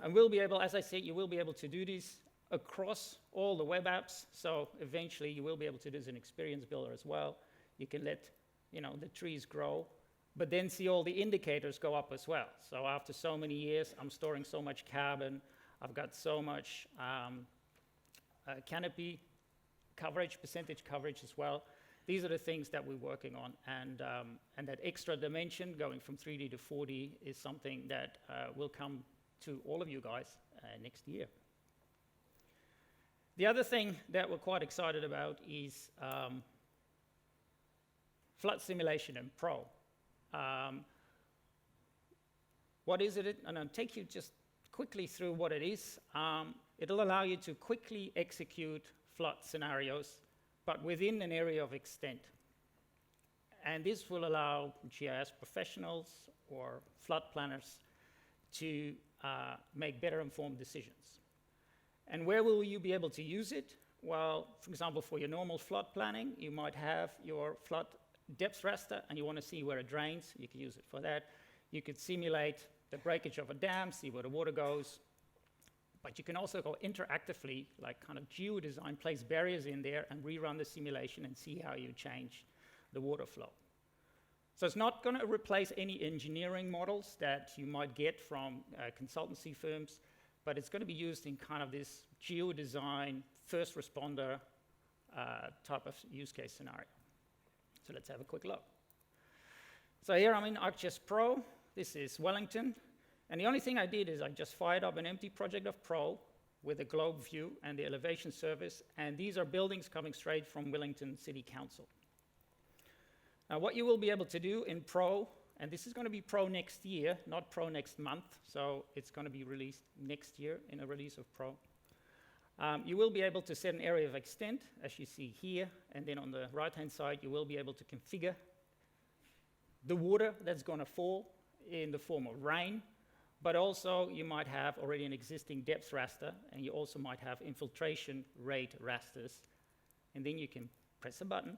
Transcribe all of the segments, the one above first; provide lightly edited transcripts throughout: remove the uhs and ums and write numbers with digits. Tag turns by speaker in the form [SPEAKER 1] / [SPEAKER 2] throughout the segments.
[SPEAKER 1] And we'll be able, as I said, you will be able to do this across all the web apps. So eventually you will be able to do this in Experience Builder as well. You can let, the trees grow, but then see all the indicators go up as well. So after so many years, I'm storing so much carbon. I've got so much canopy coverage, percentage coverage as well. These are the things that we're working on, and that extra dimension going from 3D to 4D is something that will come to all of you guys next year. The other thing that we're quite excited about is flood simulation in Pro. What is it? And I'll take you just quickly through what it is. It'll allow you to quickly execute flood scenarios, but within an area of extent. And this will allow GIS professionals or flood planners to make better informed decisions. And where will you be able to use it? Well, for example, for your normal flood planning, you might have your flood depth raster and you want to see where it drains. You can use it for that. You could simulate the breakage of a dam, see where the water goes. But you can also go interactively, like kind of geodesign, place barriers in there and rerun the simulation and see how you change the water flow. So it's not going to replace any engineering models that you might get from consultancy firms, but it's going to be used in kind of this geodesign, first responder type of use case scenario. So let's have a quick look. So here I'm in ArcGIS Pro. This is Wellington. And the only thing I did is I just fired up an empty project of Pro with a globe view and the elevation service. And these are buildings coming straight from Wellington City Council. Now, what you will be able to do in Pro, and this is going to be Pro next year, not Pro next month. So it's going to be released next year in a release of Pro. You will be able to set an area of extent, as you see here. And then on the right-hand side, you will be able to configure the water that's going to fall in the form of rain. But also, you might have already an existing depth raster, and you also might have infiltration rate rasters. And then you can press a button,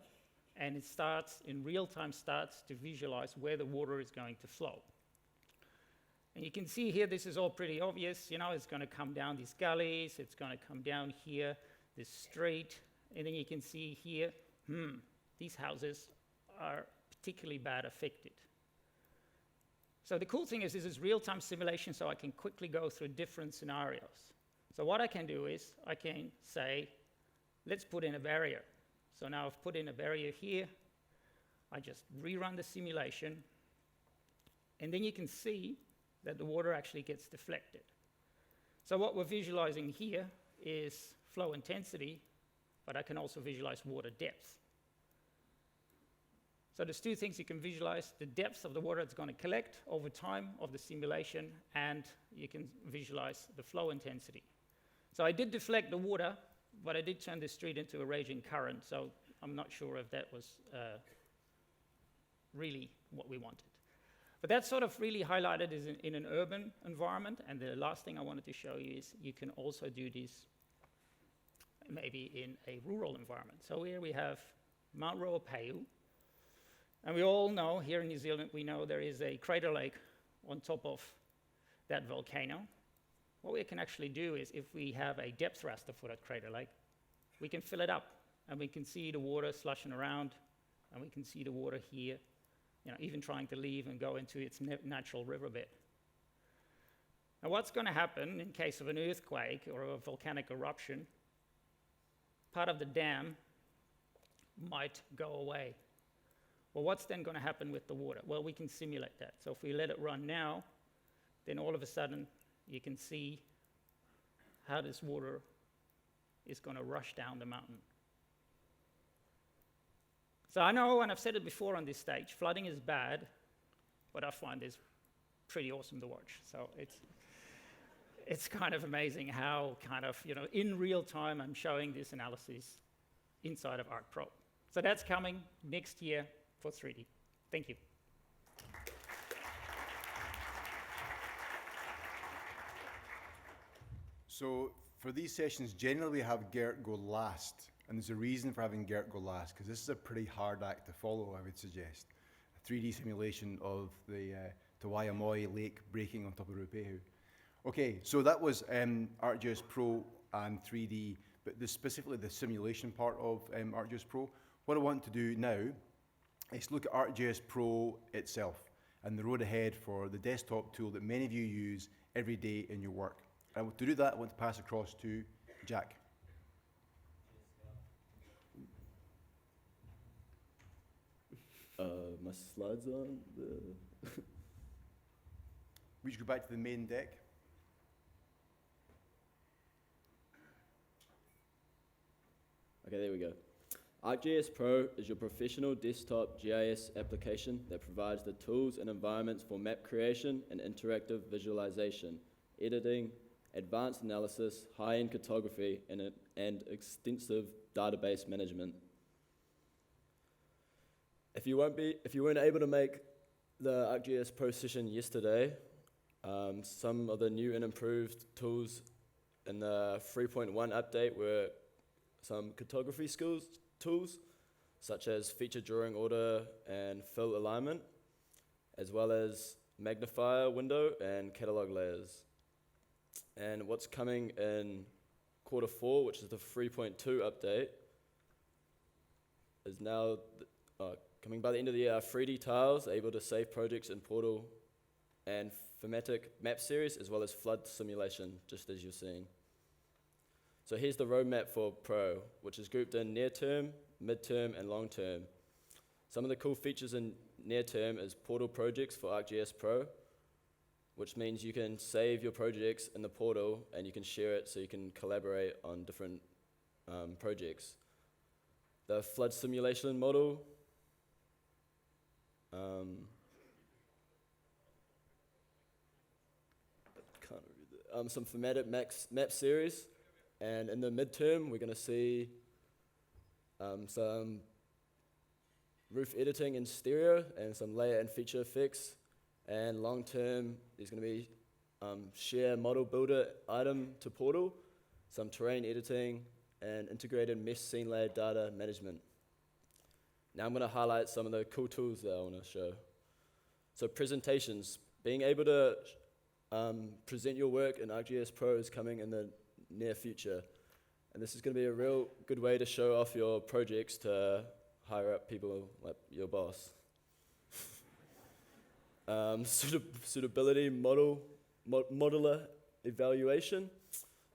[SPEAKER 1] and it starts, in real time, starts to visualize where the water is going to flow. And you can see here, this is all pretty obvious. It's going to come down these gullies. It's going to come down here, this street. And then you can see here, these houses are particularly bad affected. So the cool thing is this is real-time simulation, so I can quickly go through different scenarios. So what I can do is I can say, let's put in a barrier. So now I've put in a barrier here. I just rerun the simulation. And then you can see that the water actually gets deflected. So what we're visualizing here is flow intensity, but I can also visualize water depth. So there's two things you can visualize: the depth of the water it's going to collect over time of the simulation, and you can visualize the flow intensity. So I did deflect the water, but I did turn the street into a raging current, so I'm not sure if that was really what we wanted. But that's sort of really highlighted is in an urban environment, and the last thing I wanted to show you is you can also do this maybe in a rural environment. So here we have Mount Ruapehu. And we all know, here in New Zealand, we know there is a crater lake on top of that volcano. What we can actually do is, if we have a depth raster for that crater lake, we can fill it up, and we can see the water slushing around, and we can see the water here, even trying to leave and go into its natural riverbed. Now, what's going to happen in case of an earthquake or a volcanic eruption? Part of the dam might go away. Well, what's then going to happen with the water? Well, we can simulate that. So if we let it run now, then all of a sudden you can see how this water is going to rush down the mountain. So I know, and I've said it before on this stage, flooding is bad, but I find this pretty awesome to watch. So it's kind of amazing how in real time I'm showing this analysis inside of ArcPro. So that's coming next year for 3D. Thank you.
[SPEAKER 2] So for these sessions, generally we have Gert go last. And there's a reason for having Gert go last, because this is a pretty hard act to follow, I would suggest. A 3D simulation of the Te Waimoe Lake breaking on top of Ruapehu. Okay, so that was ArcGIS Pro and 3D, but specifically the simulation part of ArcGIS Pro. What I want to do now is look at ArcGIS Pro itself and the road ahead for the desktop tool that many of you use every day in your work. And to do that, I want to pass across to Jack.
[SPEAKER 3] My slides on
[SPEAKER 2] We should go back to the main deck.
[SPEAKER 3] Okay, there we go. ArcGIS Pro is your professional desktop GIS application that provides the tools and environments for map creation and interactive visualization, editing, advanced analysis, high-end cartography, and extensive database management. If you weren't able to make the ArcGIS Pro session yesterday, some of the new and improved tools in the 3.1 update were some cartography skills tools, such as feature drawing order and fill alignment, as well as magnifier window and catalog layers. And what's coming in Q4, which is the 3.2 update, is now coming by the end of the year, 3D tiles able to save projects in Portal and thematic map series, as well as flood simulation, just as you're seeing. So here's the roadmap for Pro, which is grouped in near term, mid-term, and long term. Some of the cool features in near term is portal projects for ArcGIS Pro, which means you can save your projects in the portal and you can share it so you can collaborate on different projects. The flood simulation model, some thematic map series, and in the midterm we're going to see some roof editing in stereo and some layer and feature effects, and long term there's going to be share model builder item to portal, some terrain editing, and integrated mesh scene layer data management. Now I'm going to highlight some of the cool tools that I want to show. So presentations, being able to present your work in ArcGIS Pro is coming in the near future. And this is going to be a real good way to show off your projects to higher up people like your boss. Suitability modeler evaluation.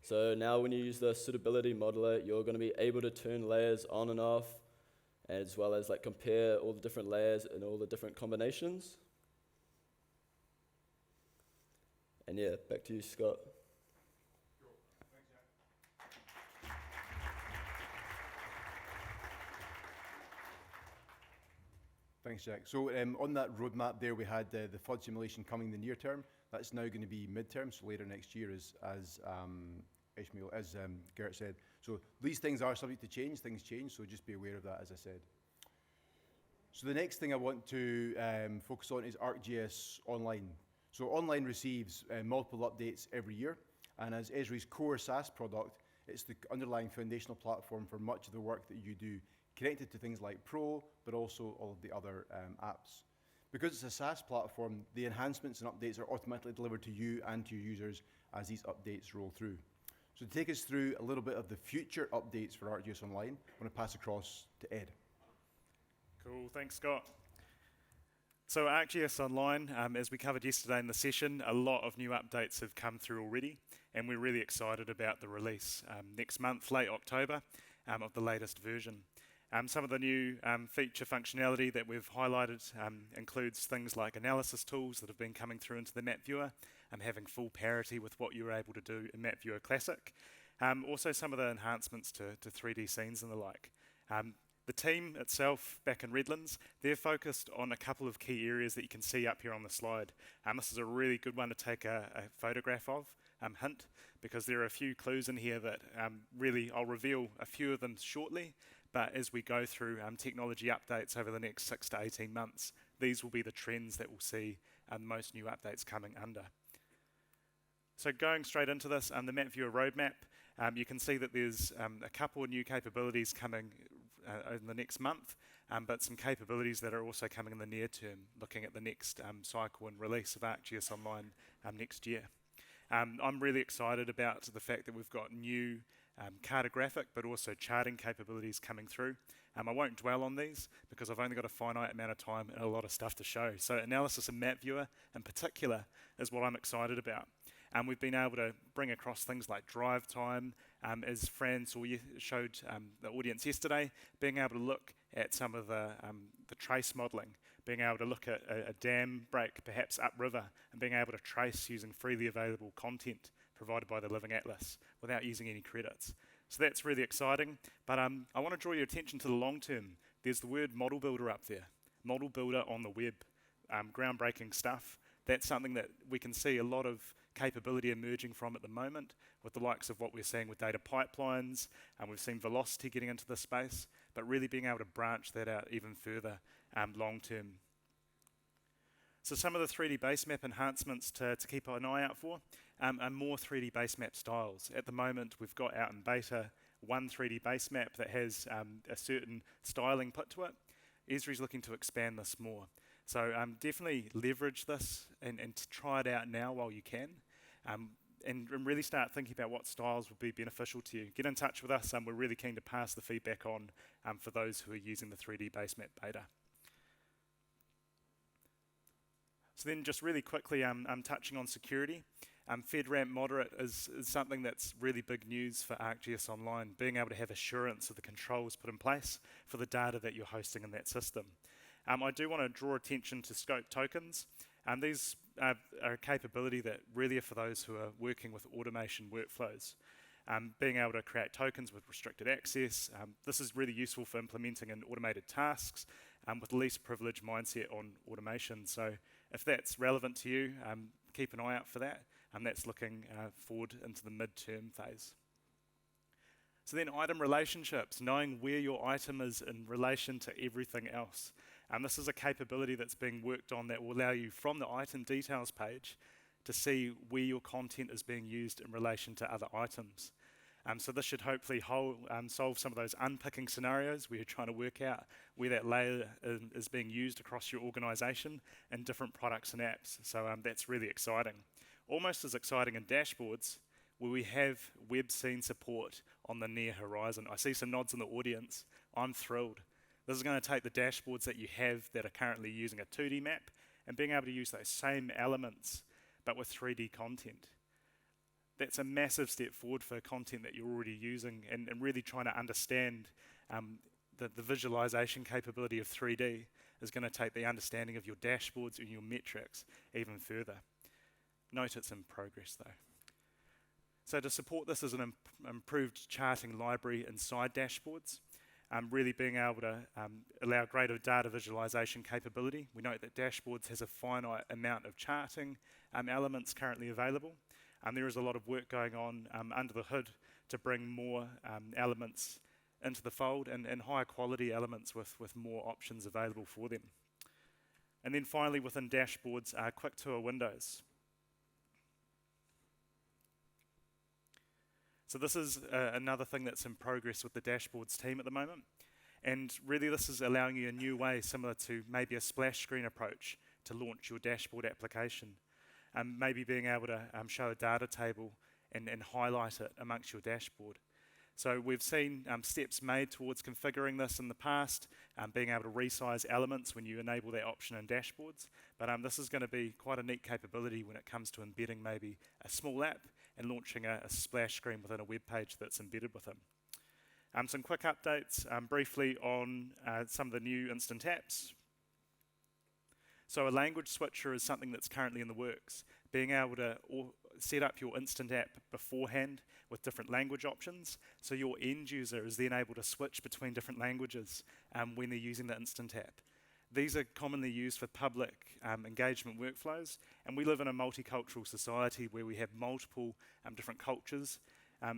[SPEAKER 3] So now when you use the suitability modeler, you're going to be able to turn layers on and off, as well as like compare all the different layers and all the different combinations. And yeah, back to you, Scott.
[SPEAKER 2] Thanks, Jack. So on that roadmap there, we had the flood simulation coming in the near term. That's now going to be midterm, so later next year, as Gert said. So these things are subject to change. Things change, so just be aware of that, as I said. So the next thing I want to focus on is ArcGIS Online. So Online receives multiple updates every year, and as Esri's core SaaS product, it's the underlying foundational platform for much of the work that you do, connected to things like Pro, but also all of the other apps. Because it's a SaaS platform, the enhancements and updates are automatically delivered to you and to your users as these updates roll through. So to take us through a little bit of the future updates for ArcGIS Online, I'm going to pass across to Ed.
[SPEAKER 4] Cool, thanks Scott. So ArcGIS Online, as we covered yesterday in the session, a lot of new updates have come through already, and we're really excited about the release next month, late October, of the latest version. Some of the new feature functionality that we've highlighted includes things like analysis tools that have been coming through into the map viewer, having full parity with what you were able to do in Map Viewer Classic. Also some of the enhancements to 3D scenes and the like. The team itself back in Redlands, they're focused on a couple of key areas that you can see up here on the slide. This is a really good one to take a photograph of, hint, because there are a few clues in here that really, I'll reveal a few of them shortly, but as we go through technology updates over the next 6 to 18 months, these will be the trends that we'll see most new updates coming under. So going straight into this, the Map Viewer roadmap, you can see that there's a couple of new capabilities coming in the next month, but some capabilities that are also coming in the near term, looking at the next cycle and release of ArcGIS Online next year. I'm really excited about the fact that we've got new cartographic but also charting capabilities coming through. I won't dwell on these because I've only got a finite amount of time and a lot of stuff to show. So analysis and map viewer in particular is what I'm excited about. We've been able to bring across things like drive time, as Fran showed the audience yesterday, being able to look at some of the trace modelling, being able to look at a dam break perhaps upriver and being able to trace using freely available content provided by the Living Atlas without using any credits. So that's really exciting, but I want to draw your attention to the long term. There's the word model builder up there, model builder on the web, groundbreaking stuff. That's something that we can see a lot of capability emerging from at the moment with the likes of what we're seeing with data pipelines, and we've seen Velocity getting into this space, but really being able to branch that out even further long term. So some of the 3D base map enhancements to keep an eye out for are more 3D base map styles. At the moment, we've got out in beta one 3D base map that has a certain styling put to it. Esri's looking to expand this more. So definitely leverage this and try it out now while you can. And really start thinking about what styles would be beneficial to you. Get in touch with us, we're really keen to pass the feedback on for those who are using the 3D base map beta. So then just really quickly, I'm touching on security. FedRAMP Moderate is something that's really big news for ArcGIS Online, being able to have assurance of the controls put in place for the data that you're hosting in that system. I do want to draw attention to scope tokens. These are a capability that really are for those who are working with automation workflows. Being able to create tokens with restricted access. This is really useful for implementing in automated tasks with least privilege mindset on automation. So if that's relevant to you, keep an eye out for that. That's looking forward into the midterm phase. So then item relationships, knowing where your item is in relation to everything else. This is a capability that's being worked on that will allow you from the item details page to see where your content is being used in relation to other items. So this should hopefully solve some of those unpicking scenarios where you're trying to work out where that layer is being used across your organisation in different products and apps. So that's really exciting. Almost as exciting in dashboards where we have web scene support on the near horizon. I see some nods in the audience. I'm thrilled. This is going to take the dashboards that you have that are currently using a 2D map and being able to use those same elements but with 3D content. That's a massive step forward for content that you're already using and really trying to understand the visualization capability of 3D is going to take the understanding of your dashboards and your metrics even further. Note it's in progress though. So to support this is an improved charting library inside dashboards, really being able to allow greater data visualization capability. We note that dashboards has a finite amount of charting elements currently available. There is a lot of work going on under the hood to bring more elements into the fold and higher quality elements with more options available for them. And then finally within dashboards, quick tour windows. So this is another thing that's in progress with the dashboards team at the moment. And really this is allowing you a new way similar to maybe a splash screen approach to launch your dashboard application. Maybe being able to show a data table and highlight it amongst your dashboard. So we've seen steps made towards configuring this in the past, being able to resize elements when you enable that option in dashboards. But this is going to be quite a neat capability when it comes to embedding maybe a small app and launching a splash screen within a web page that's embedded with them. Some quick updates briefly on some of the new instant apps. So a language switcher is something that's currently in the works. Being able to set up your instant app beforehand with different language options, so your end user is then able to switch between different languages when they're using the instant app. These are commonly used for public engagement workflows, and we live in a multicultural society where we have multiple different cultures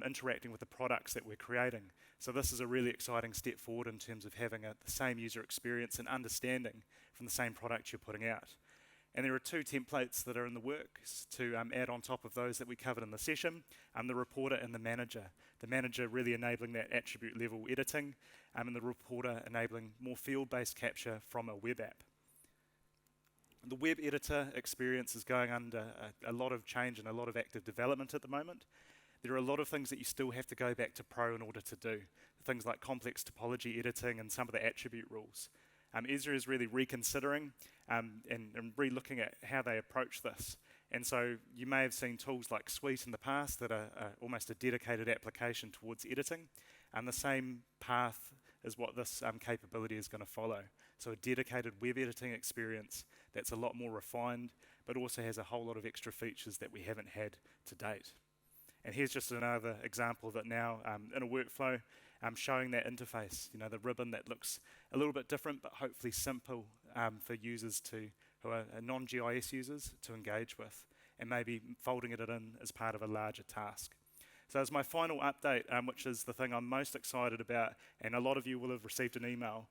[SPEAKER 4] interacting with the products that we're creating. So this is a really exciting step forward in terms of having the same user experience and understanding from the same product you're putting out. And there are two templates that are in the works to add on top of those that we covered in the session, the reporter and the manager. The manager really enabling that attribute level editing, and the reporter enabling more field-based capture from a web app. The web editor experience is going under a lot of change and a lot of active development at the moment. There are a lot of things that you still have to go back to Pro in order to do. Things like complex topology editing and some of the attribute rules. Ezra is really reconsidering and re-looking at how they approach this. And so you may have seen tools like Suite in the past that are almost a dedicated application towards editing. And the same path is what this capability is going to follow. So a dedicated web editing experience that's a lot more refined, but also has a whole lot of extra features that we haven't had to date. And here's just another example of it now in a workflow, showing that interface, the ribbon that looks a little bit different, but hopefully simple for users who are non-GIS users to engage with, and maybe folding it in as part of a larger task. So as my final update, which is the thing I'm most excited about, and a lot of you will have received an email,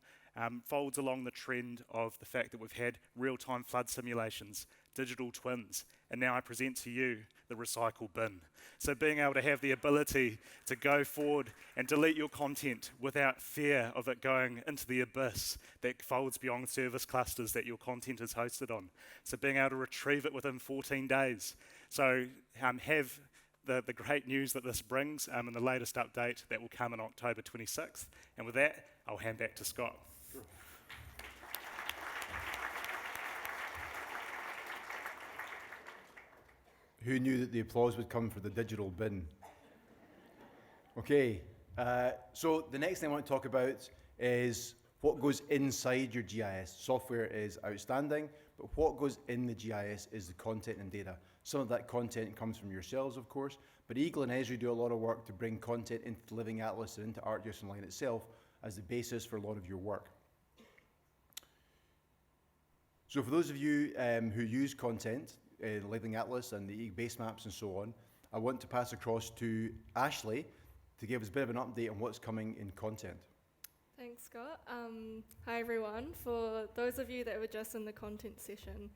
[SPEAKER 4] folds along the trend of the fact that we've had real-time flood simulations, digital twins, and now I present to you the recycle bin. So being able to have the ability to go forward and delete your content without fear of it going into the abyss that folds beyond service clusters that your content is hosted on. So being able to retrieve it within 14 days. So have the great news that this brings in the latest update that will come on October 26th. And with that, I'll hand back to Scott.
[SPEAKER 2] Sure. Who knew that the applause would come for the digital bin? Okay, so the next thing I want to talk about is what goes inside your GIS. Software is outstanding, but what goes in the GIS is the content and data. Some of that content comes from yourselves, of course, but Eagle and Esri do a lot of work to bring content into the Living Atlas and into ArcGIS Online itself as the basis for a lot of your work. So for those of you who use content, Living Atlas and the base maps and so on, I want to pass across to Ashley to give us a bit of an update on what's coming in content.
[SPEAKER 5] Thanks, Scott. Hi, everyone. For those of you that were just in the content session,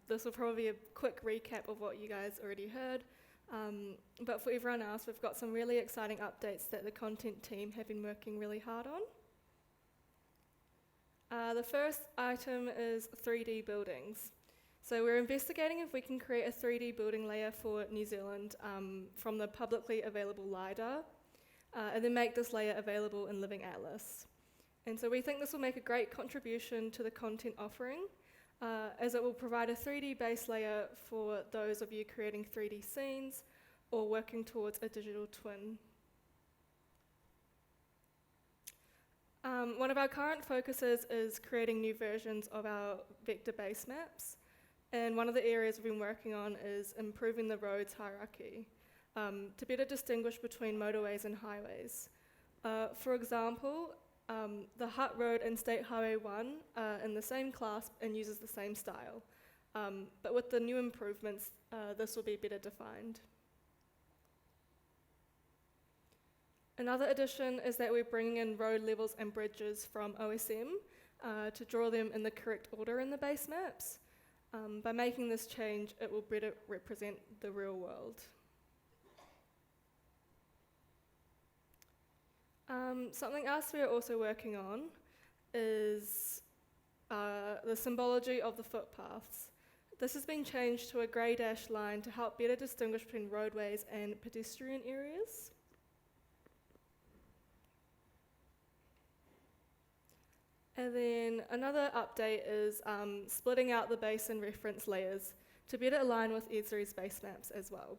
[SPEAKER 5] this will probably be a quick recap of what you guys already heard. But for everyone else, we've got some really exciting updates that the content team have been working really hard on. The first item is 3D buildings. So we're investigating if we can create a 3D building layer for New Zealand from the publicly available LiDAR, and then make this layer available in Living Atlas. And so we think this will make a great contribution to the content offering, as it will provide a 3D base layer for those of you creating 3D scenes or working towards a digital twin. One of our current focuses is creating new versions of our vector base maps. And one of the areas we've been working on is improving the roads hierarchy to better distinguish between motorways and highways. For example, the Hutt Road and State Highway 1 are in the same class and uses the same style. But with the new improvements, this will be better defined. Another addition is that we're bringing in road levels and bridges from OSM to draw them in the correct order in the base maps. By making this change, it will better represent the real world. Something else we are also working on is the symbology of the footpaths. This has been changed to a grey dashed line to help better distinguish between roadways and pedestrian areas. And then another update is splitting out the base and reference layers to better align with Esri's base maps as well.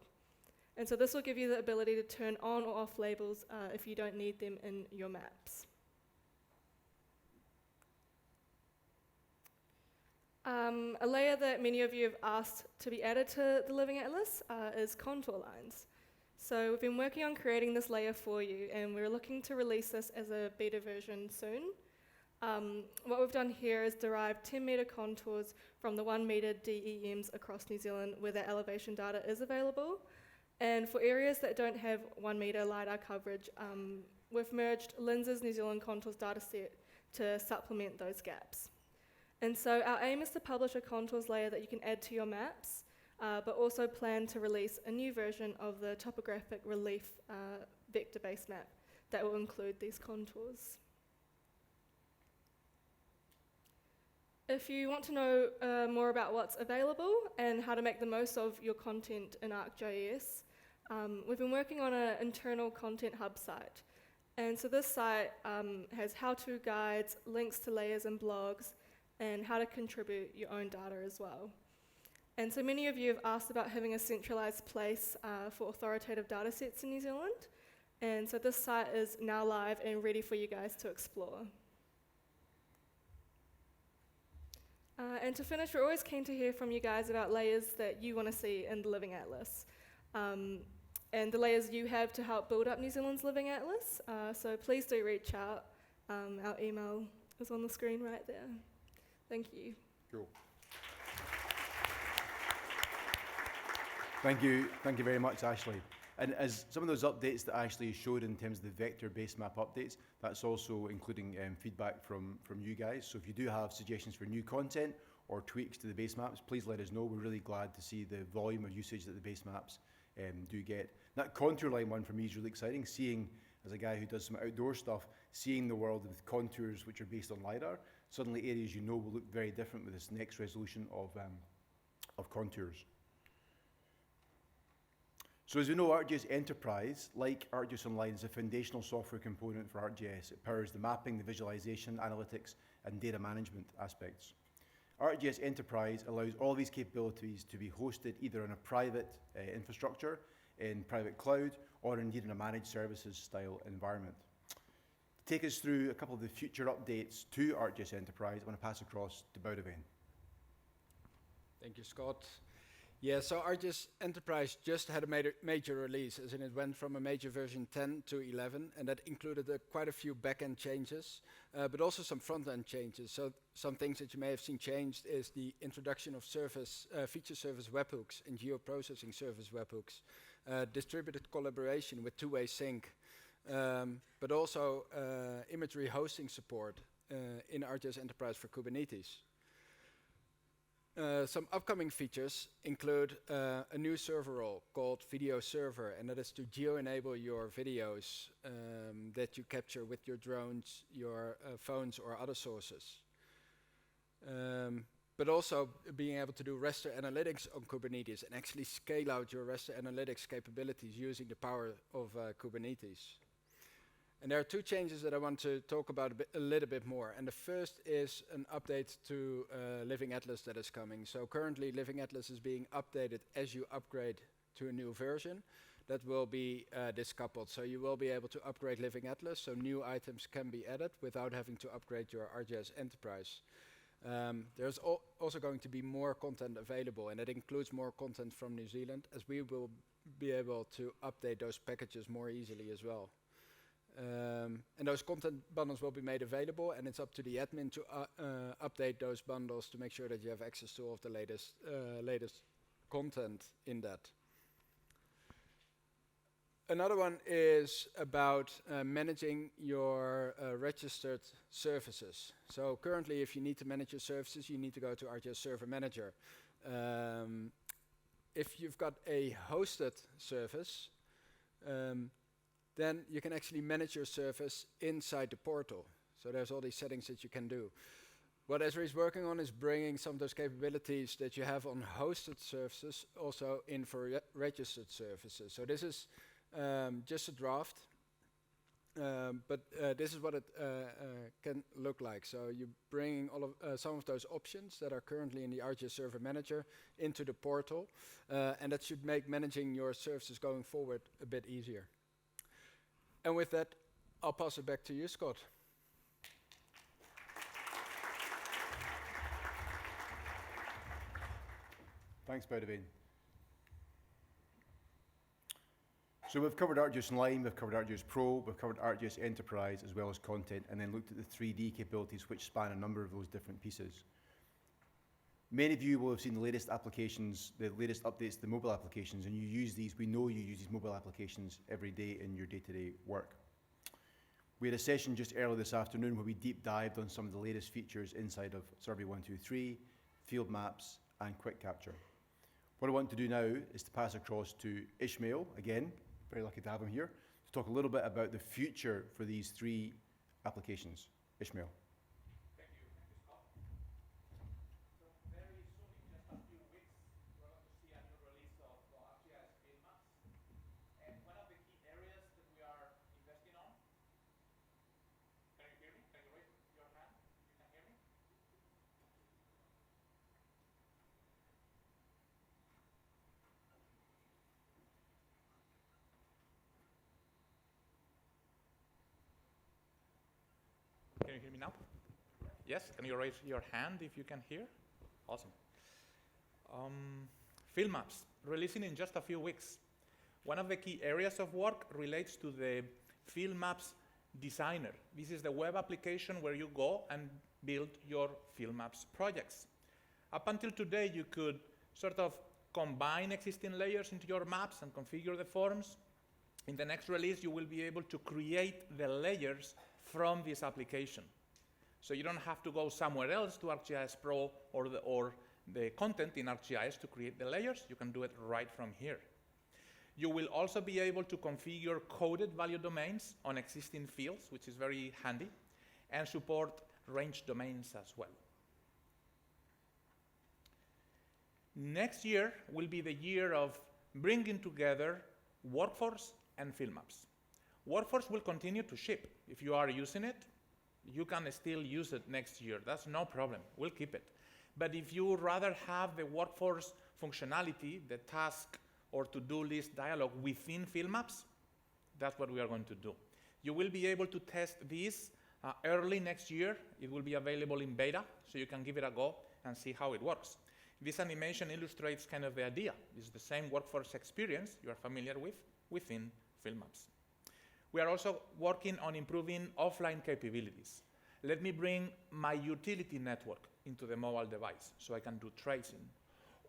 [SPEAKER 5] And so this will give you the ability to turn on or off labels if you don't need them in your maps. A layer that many of you have asked to be added to the Living Atlas is contour lines. So we've been working on creating this layer for you, and we're looking to release this as a beta version soon. What we've done here is derive 10 metre contours from the 1 metre DEMs across New Zealand where the elevation data is available. And for areas that don't have 1 metre LiDAR coverage, we've merged Lindsay's New Zealand contours dataset to supplement those gaps. And so our aim is to publish a contours layer that you can add to your maps, but also plan to release a new version of the topographic relief vector-based map that will include these contours. If you want to know more about what's available and how to make the most of your content in ArcGIS, we've been working on an internal content hub site. And so this site has how-to guides, links to layers and blogs, and how to contribute your own data as well. And so many of you have asked about having a centralized place for authoritative data sets in New Zealand. And so this site is now live and ready for you guys to explore. And to finish, we're always keen to hear from you guys about layers that you want to see in the Living Atlas. And the layers you have to help build up New Zealand's Living Atlas. So please do reach out. Our email is on the screen right there. Thank you.
[SPEAKER 2] Cool. Thank you very much, Ashley. And as some of those updates that Ashley showed in terms of the vector base map updates, that's also including feedback from you guys. So if you do have suggestions for new content or tweaks to the base maps, please let us know. We're really glad to see the volume of usage that the base maps do get. That contour line one for me is really exciting, seeing, as a guy who does some outdoor stuff, seeing the world with contours which are based on LiDAR. Suddenly areas you know will look very different with this next resolution of contours. So as we know, ArcGIS Enterprise, like ArcGIS Online, is a foundational software component for ArcGIS. It powers the mapping, the visualization, analytics, and data management aspects. ArcGIS Enterprise allows all these capabilities to be hosted either on a private infrastructure, in private cloud, or indeed in a managed services style environment. To take us through a couple of the future updates to ArcGIS Enterprise, I want to pass across to Boudewijn.
[SPEAKER 6] Thank you, Scott. Yeah, so ArcGIS Enterprise just had a major release, as in it went from a major version 10 to 11, and that included quite a few back-end changes, but also some front-end changes. So some things that you may have seen changed is the introduction of feature service webhooks and geoprocessing service webhooks, distributed collaboration with two-way sync, but also imagery hosting support in ArcGIS Enterprise for Kubernetes. Some upcoming features include a new server role called Video Server, and that is to geo-enable your videos that you capture with your drones, your phones, or other sources. But also being able to do raster analytics on Kubernetes and actually scale out your raster analytics capabilities using the power of Kubernetes. And there are two changes that I want to talk about a little bit more. And the first is an update to Living Atlas that is coming. So currently Living Atlas is being updated as you upgrade to a new version. That will be discoupled. So you will be able to upgrade Living Atlas, so new items can be added without having to upgrade your ArcGIS Enterprise. There's also going to be more content available, and that includes more content from New Zealand, as we will be able to update those packages more easily as well. And those content bundles will be made available, and it's up to the admin to update those bundles to make sure that you have access to all of the latest content in that. Another one is about managing your registered services. So currently, if you need to manage your services, you need to go to ArcGIS Server Manager. If you've got a hosted service, then you can actually manage your service inside the portal. So there's all these settings that you can do. What Ezra is working on is bringing some of those capabilities that you have on hosted services also in for registered services. So this is just a draft, but this is what it can look like. So you're bringing all of some of those options that are currently in the ArcGIS Server Manager into the portal, and that should make managing your services going forward a bit easier. And with that, I'll pass it back to you, Scott.
[SPEAKER 2] Thanks, Boudewijn. So we've covered ArcGIS Online, we've covered ArcGIS Pro, we've covered ArcGIS Enterprise as well as content, and then looked at the 3D capabilities which span a number of those different pieces. Many of you will have seen the latest applications, the latest updates to the mobile applications, and you use these, we know you use these mobile applications every day in your day-to-day work. We had a session just earlier this afternoon where we deep dived on some of the latest features inside of Survey 123, field maps, and quick capture. What I want to do now is to pass across to Ishmael, again, very lucky to have him here, to talk a little bit about the future for these three applications. Ishmael.
[SPEAKER 7] Thank you, Scott. Yes, can you raise your hand if you can hear? Awesome. Field maps, releasing in just a few weeks. One of the key areas of work relates to the field maps designer. This is the web application where you go and build your field maps projects. Up until today, you could sort of combine existing layers into your maps and configure the forms. In the next release, you will be able to create the layers from this application. So you don't have to go somewhere else to ArcGIS Pro or the content in ArcGIS to create the layers. You can do it right from here. You will also be able to configure coded value domains on existing fields, which is very handy, and support range domains as well. Next year will be the year of bringing together Workforce and field maps. Workforce will continue to ship. If you are using it, you can still use it next year. That's no problem. We'll keep it. But if you rather have the Workforce functionality, the task or to-do list dialog within field maps, that's what we are going to do. You will be able to test this early next year. It will be available in beta, so you can give it a go and see how it works. This animation illustrates kind of the idea. It's the same Workforce experience you are familiar with within field maps. We are also working on improving offline capabilities. Let me bring my utility network into the mobile device so I can do tracing.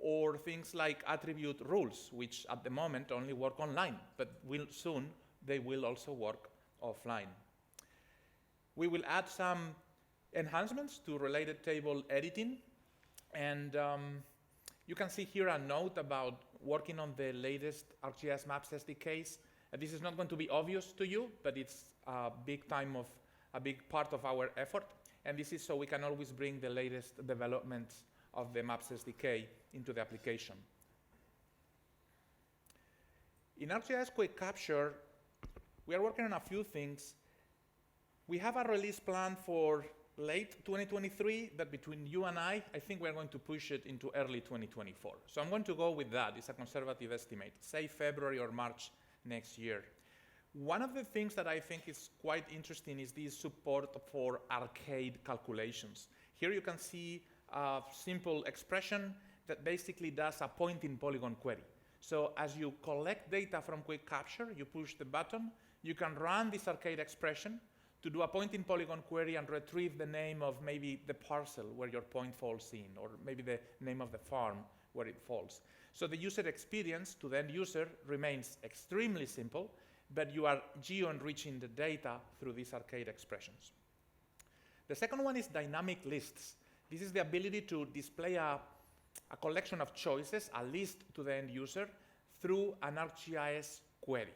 [SPEAKER 7] Or things like attribute rules, which at the moment only work online, but soon they will also work offline. We will add some enhancements to related table editing, and you can see here a note about working on the latest ArcGIS Maps SDKs. This is not going to be obvious to you, but it's a big part of our effort, and this is so we can always bring the latest developments of the Maps SDK into the application. In ArcGIS Quick Capture, we are working on a few things. We have a release plan for late 2023 that between you and I think we're going to push it into early 2024. So I'm going to go with that. It's a conservative estimate, say February or March next year. One of the things that I think is quite interesting is this support for arcade calculations. Here you can see a simple expression that basically does a point-in polygon query. So as you collect data from Quick Capture, you push the button, you can run this arcade expression to do a point-in polygon query and retrieve the name of maybe the parcel where your point falls in, or maybe the name of the farm where it falls. So the user experience to the end user remains extremely simple, but you are geo-enriching the data through these arcade expressions. The second one is dynamic lists. This is the ability to display a collection of choices, a list to the end user, through an ArcGIS query.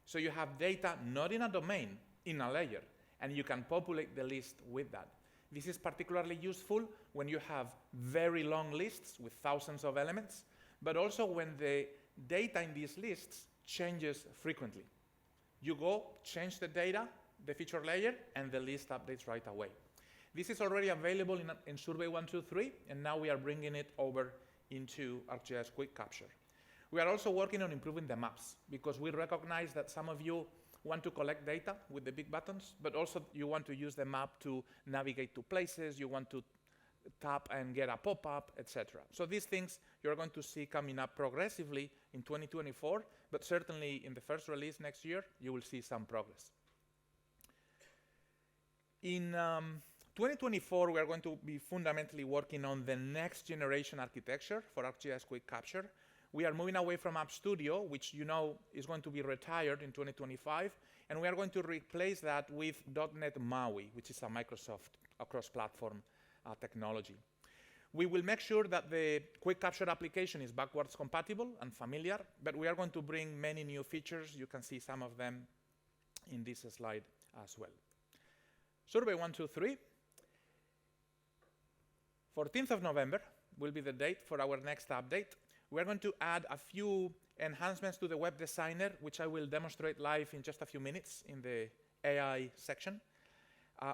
[SPEAKER 7] So you have data not in a domain, in a layer, and you can populate the list with that. This is particularly useful when you have very long lists with thousands of elements, but also when the data in these lists changes frequently. You go, change the data, the feature layer, and the list updates right away. This is already available in Survey 123, and now we are bringing it over into ArcGIS Quick Capture. We are also working on improving the maps, because we recognize that some of you want to collect data with the big buttons, but also you want to use the map to navigate to places, you want to tap and get a pop-up, etc. So these things you're going to see coming up progressively in 2024, but certainly in the first release next year, you will see some progress. In 2024, we are going to be fundamentally working on the next generation architecture for ArcGIS Quick Capture. We are moving away from App Studio, which you know is going to be retired in 2025, and we are going to replace that with .NET MAUI, which is a Microsoft cross-platform technology. We will make sure that the Quick Capture application is backwards compatible and familiar, but we are going to bring many new features. You can see some of them in this slide as well. Survey 123. 14th of November will be the date for our next update. We're going to add a few enhancements to the web designer, which I will demonstrate live in just a few minutes in the AI section.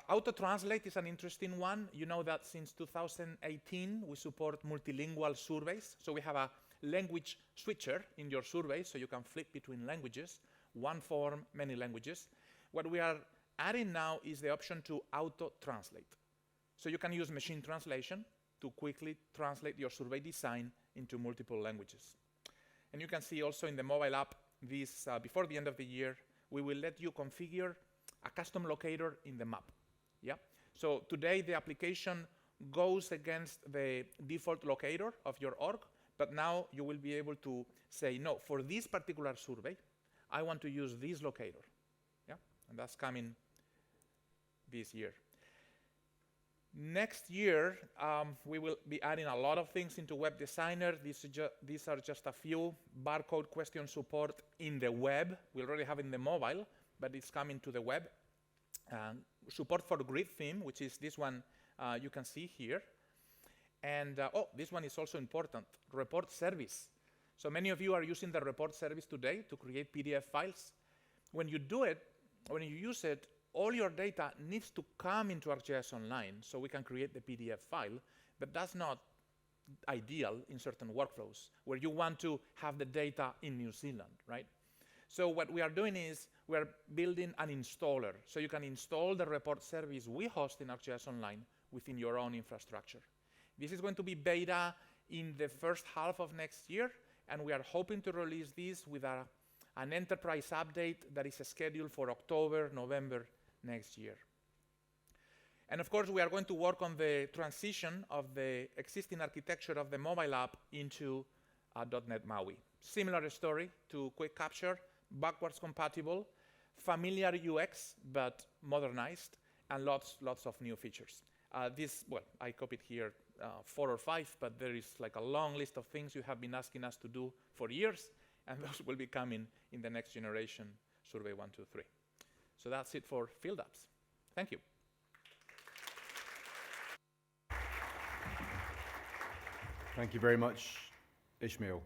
[SPEAKER 7] Auto-translate is an interesting one. You know that since 2018, we support multilingual surveys. So we have a language switcher in your survey, so you can flip between languages, one form, many languages. What we are adding now is the option to auto-translate. So you can use machine translation to quickly translate your survey design into multiple languages. And you can see also in the mobile app, this before the end of the year, we will let you configure a custom locator in the map. Yeah. So today the application goes against the default locator of your org, but now you will be able to say, no, for this particular survey, I want to use this locator. Yeah. And that's coming this year. Next year, we will be adding a lot of things into Web Designer. These are just a few. Barcode question support in the web. We already have it in the mobile, but it's coming to the web. Support for grid theme, which is this one you can see here. And this one is also important, report service. So many of you are using the report service today to create PDF files. When you do it, when you use it, all your data needs to come into ArcGIS Online so we can create the PDF file, but that's not ideal in certain workflows where you want to have the data in New Zealand, right? So what we are doing is we are building an installer so you can install the report service we host in ArcGIS Online within your own infrastructure. This is going to be beta in the first half of next year, and we are hoping to release this with an enterprise update that is scheduled for October, November next year. And of course, we are going to work on the transition of the existing architecture of the mobile app into .NET MAUI. Similar story to Quick Capture, backwards compatible, familiar UX, but modernized, and lots of new features. I copied here 4 or 5, but there is like a long list of things you have been asking us to do for years, and those will be coming in the next generation Survey 1, 2, 3. So that's it for field apps. Thank you.
[SPEAKER 2] Thank you very much, Ishmael.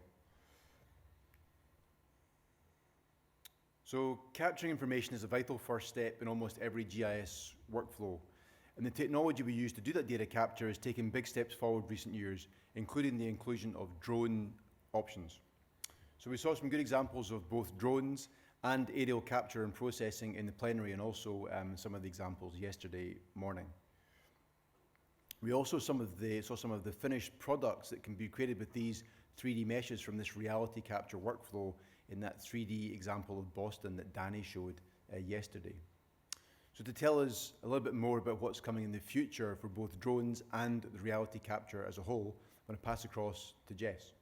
[SPEAKER 2] So capturing information is a vital first step in almost every GIS workflow. And the technology we use to do that data capture has taken big steps forward recent years, including the inclusion of drone options. So we saw some good examples of both drones and aerial capture and processing in the plenary, and also some of the examples yesterday morning. We also saw some of the finished products that can be created with these 3D meshes from this reality capture workflow in that 3D example of Boston that Danny showed yesterday. So to tell us a little bit more about what's coming in the future for both drones and the reality capture as a whole, I'm going to pass across to Jess.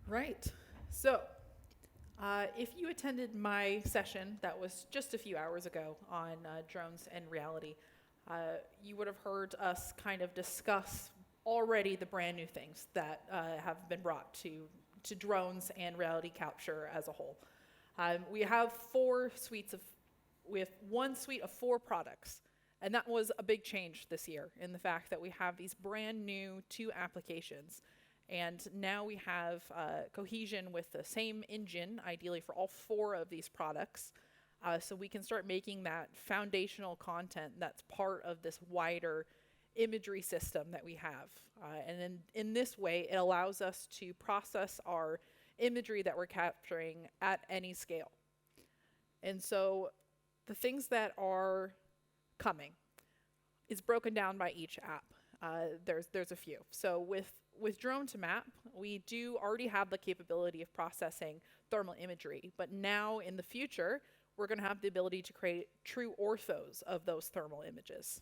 [SPEAKER 8] Right. So, if you attended my session that was just a few hours ago on drones and reality, you would have heard us kind of discuss already the brand new things that have been brought to drones and reality capture as a whole. We have one suite of 4 products, and that was a big change this year in the fact that we have these brand new 2 applications. And now we have cohesion with the same engine, ideally for all 4 of these products, so we can start making that foundational content that's part of this wider imagery system that we have. And then in this way, it allows us to process our imagery that we're capturing at any scale. And so the things that are coming is broken down by each app. There's a few. So with drone to map, we do already have the capability of processing thermal imagery, but now in the future, we're going to have the ability to create true orthos of those thermal images.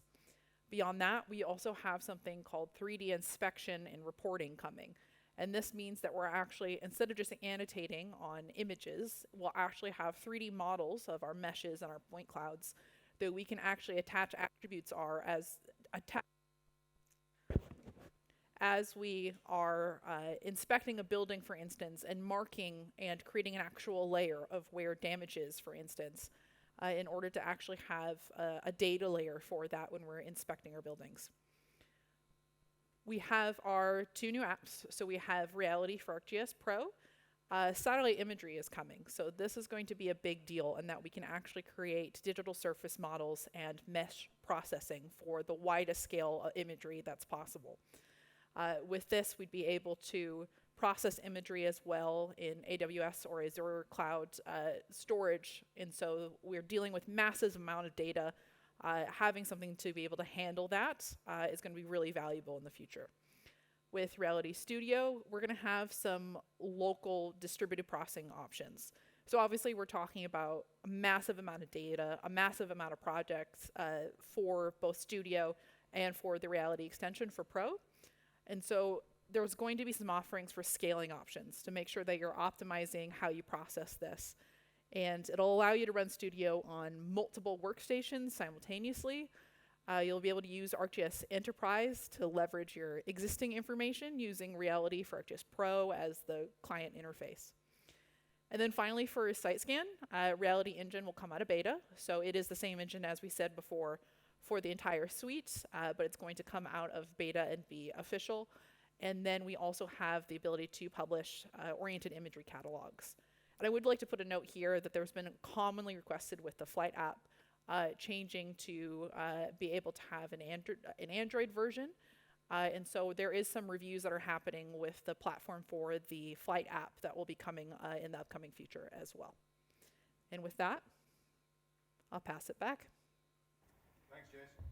[SPEAKER 8] Beyond that, we also have something called 3D inspection and reporting coming. And this means that we're actually, instead of just annotating on images, we'll actually have 3D models of our meshes and our point clouds that we can actually attach attributes as we are inspecting a building, for instance, and marking and creating an actual layer of where damage is, for instance, in order to actually have a data layer for that when we're inspecting our buildings. We have our 2 new apps. So we have Reality for ArcGIS Pro. Satellite imagery is coming. So this is going to be a big deal in that we can actually create digital surface models and mesh processing for the widest scale of imagery that's possible. With this, we'd be able to process imagery as well in AWS or Azure cloud storage. And so we're dealing with massive amount of data having something to be able to handle that is going to be really valuable in the future. With Reality Studio, we're going to have some local distributed processing options. So obviously we're talking about a massive amount of data, a massive amount of projects for both Studio and for the Reality extension for Pro. And so there's going to be some offerings for scaling options to make sure that you're optimizing how you process this. And it'll allow you to run Studio on multiple workstations simultaneously. You'll be able to use ArcGIS Enterprise to leverage your existing information using Reality for ArcGIS Pro as the client interface. And then finally for SiteScan, Reality Engine will come out of beta. So it is the same engine as we said before for the entire suite, but it's going to come out of beta and be official. And then we also have the ability to publish oriented imagery catalogs. And I would like to put a note here that there's been commonly requested with the Flight app changing to be able to have an Android version. And so there is some reviews that are happening with the platform for the Flight app that will be coming in the upcoming future as well. And with that, I'll pass it back.
[SPEAKER 2] Thanks, Jess.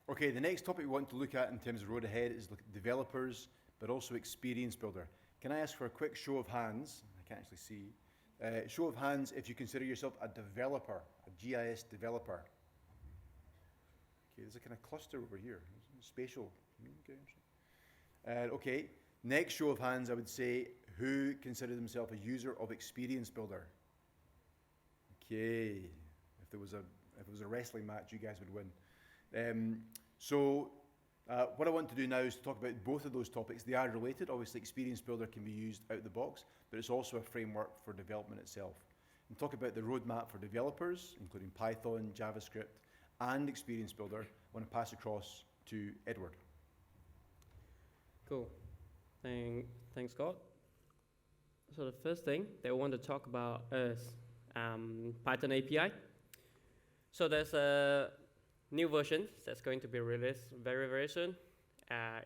[SPEAKER 2] Okay, the next topic we want to look at in terms of road ahead is look at developers, but also experience builder. Can I ask for a quick show of hands? I can't actually see. Show of hands if you consider yourself a developer, a GIS developer. Okay, there's a kind of cluster over here, spatial communication. Okay, next show of hands, I would say, who consider themselves a user of Experience Builder? Okay, if there was a wrestling match, you guys would win. What I want to do now is to talk about both of those topics. They are related. Obviously, Experience Builder can be used out the box, but it's also a framework for development itself. And talk about the roadmap for developers, including Python, JavaScript, and Experience Builder. I want to pass across to Edward.
[SPEAKER 9] Cool. Thanks, Scott. So the first thing that I want to talk about is Python API. So there's a new version that's going to be released very, very soon.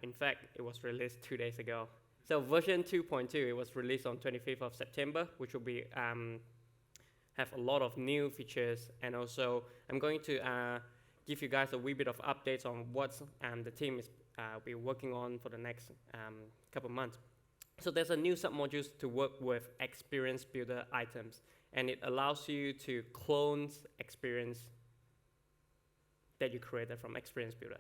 [SPEAKER 9] In fact, it was released 2 days ago. So version 2.2, it was released on 25th of September, which will be have a lot of new features. And also, I'm going to give you guys a wee bit of updates on what the team is be working on for the next couple months. So there's a new submodules to work with Experience Builder items, and it allows you to clone experience that you created from Experience Builder.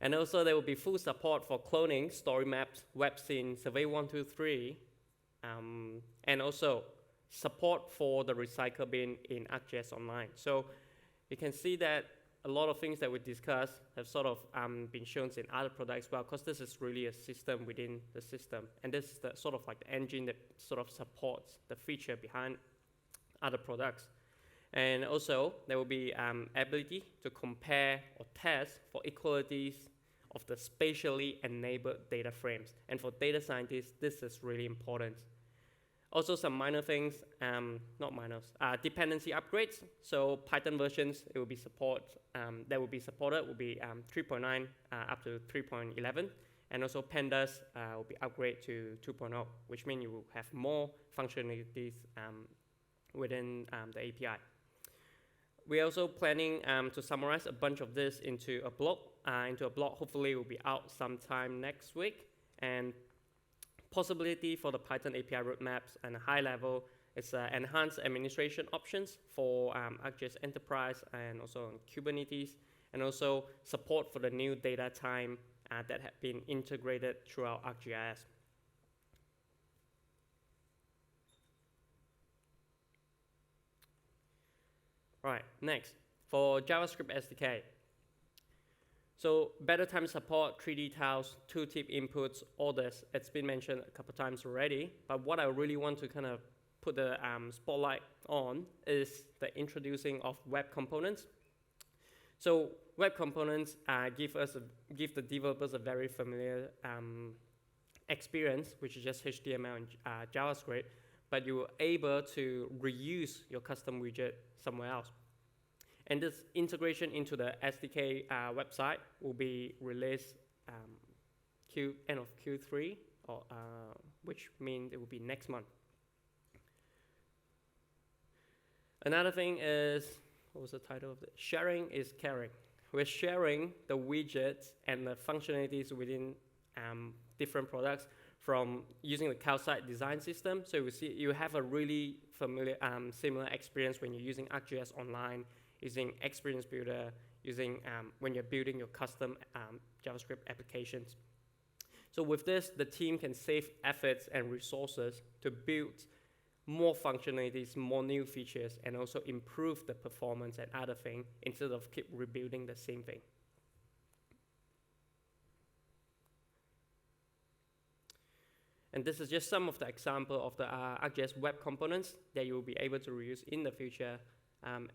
[SPEAKER 9] And also there will be full support for cloning, story maps, web scene, survey 1, 2, 3, and also support for the recycle bin in ArcGIS Online. So you can see that a lot of things that we discussed have sort of been shown in other products as well, because this is really a system within the system. And this is the sort of like the engine that sort of supports the feature behind other products. And also, there will be ability to compare or test for equalities of the spatially enabled data frames. And for data scientists, this is really important. Also, some minor things, not minors, dependency upgrades. So Python versions, it will be that will be supported will be 3.9 up to 3.11. And also pandas will be upgraded to 2.0, which means you will have more functionalities within the API. We're also planning to summarize a bunch of this into a blog. Hopefully it will be out sometime next week. And possibility for the Python API roadmaps and a high level is enhanced administration options for ArcGIS Enterprise and also on Kubernetes, and also support for the new data time that have been integrated throughout ArcGIS. Right, next, for JavaScript SDK. So better time support, 3D tiles, tooltip inputs, all this, it's been mentioned a couple times already, but what I really want to kind of put the spotlight on is the introducing of web components. So web components give the developers a very familiar experience, which is just HTML and JavaScript, but you are able to reuse your custom widget somewhere else. And this integration into the SDK website will be released end of Q3, which means it will be next month. Another thing is, what was the title of it? Sharing is caring. We're sharing the widgets and the functionalities within different products from using the cloud-side design system. So you see, you have a really familiar, similar experience when you're using ArcGIS Online, using Experience Builder, using when you're building your custom JavaScript applications. So with this, the team can save efforts and resources to build more functionalities, more new features, and also improve the performance and other things instead of keep rebuilding the same thing. And this is just some of the example of the ArcGIS web components that you will be able to reuse in the future.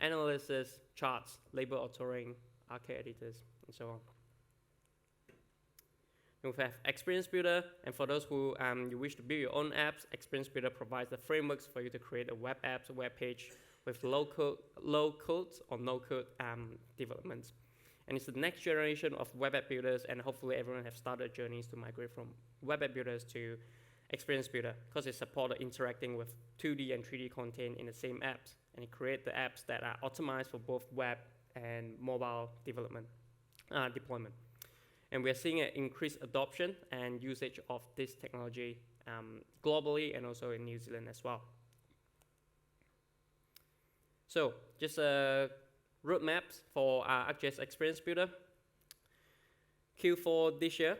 [SPEAKER 9] Analysis, charts, label authoring, arcade editors, and so on. We have Experience Builder, and for those who you wish to build your own apps, Experience Builder provides the frameworks for you to create a web app, a web page with low code or no code developments. And it's the next generation of web app builders, and hopefully everyone have started journeys to migrate from web app builders to Experience Builder, because it supports interacting with 2D and 3D content in the same apps, and it creates the apps that are optimized for both web and mobile deployment. And we are seeing an increased adoption and usage of this technology globally and also in New Zealand as well. So just roadmaps for ArcGIS Experience Builder. Q4 this year,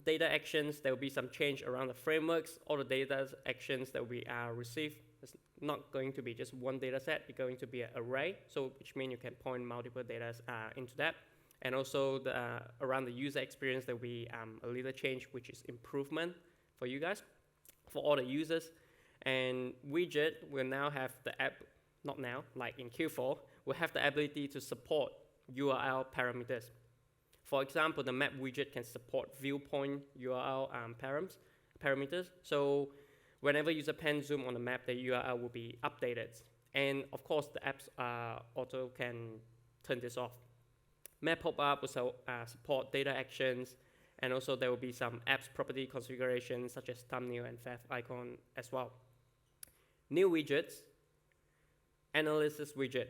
[SPEAKER 9] data actions, there will be some change around the frameworks. All the data actions that we receive, it's not going to be just one data set, it's going to be an array, so which means you can point multiple data into that. And also around the user experience, there will be a little change, which is improvement for you guys, for all the users. And widget will now have the app, not now, like in Q4, will have the ability to support URL parameters. For example, the map widget can support viewpoint URL parameters. So whenever user pen zoom on the map, the URL will be updated. And of course, the apps auto can turn this off. Map pop-up will support data actions, and also there will be some apps property configurations such as thumbnail and fav icon as well. New widgets, analysis widget,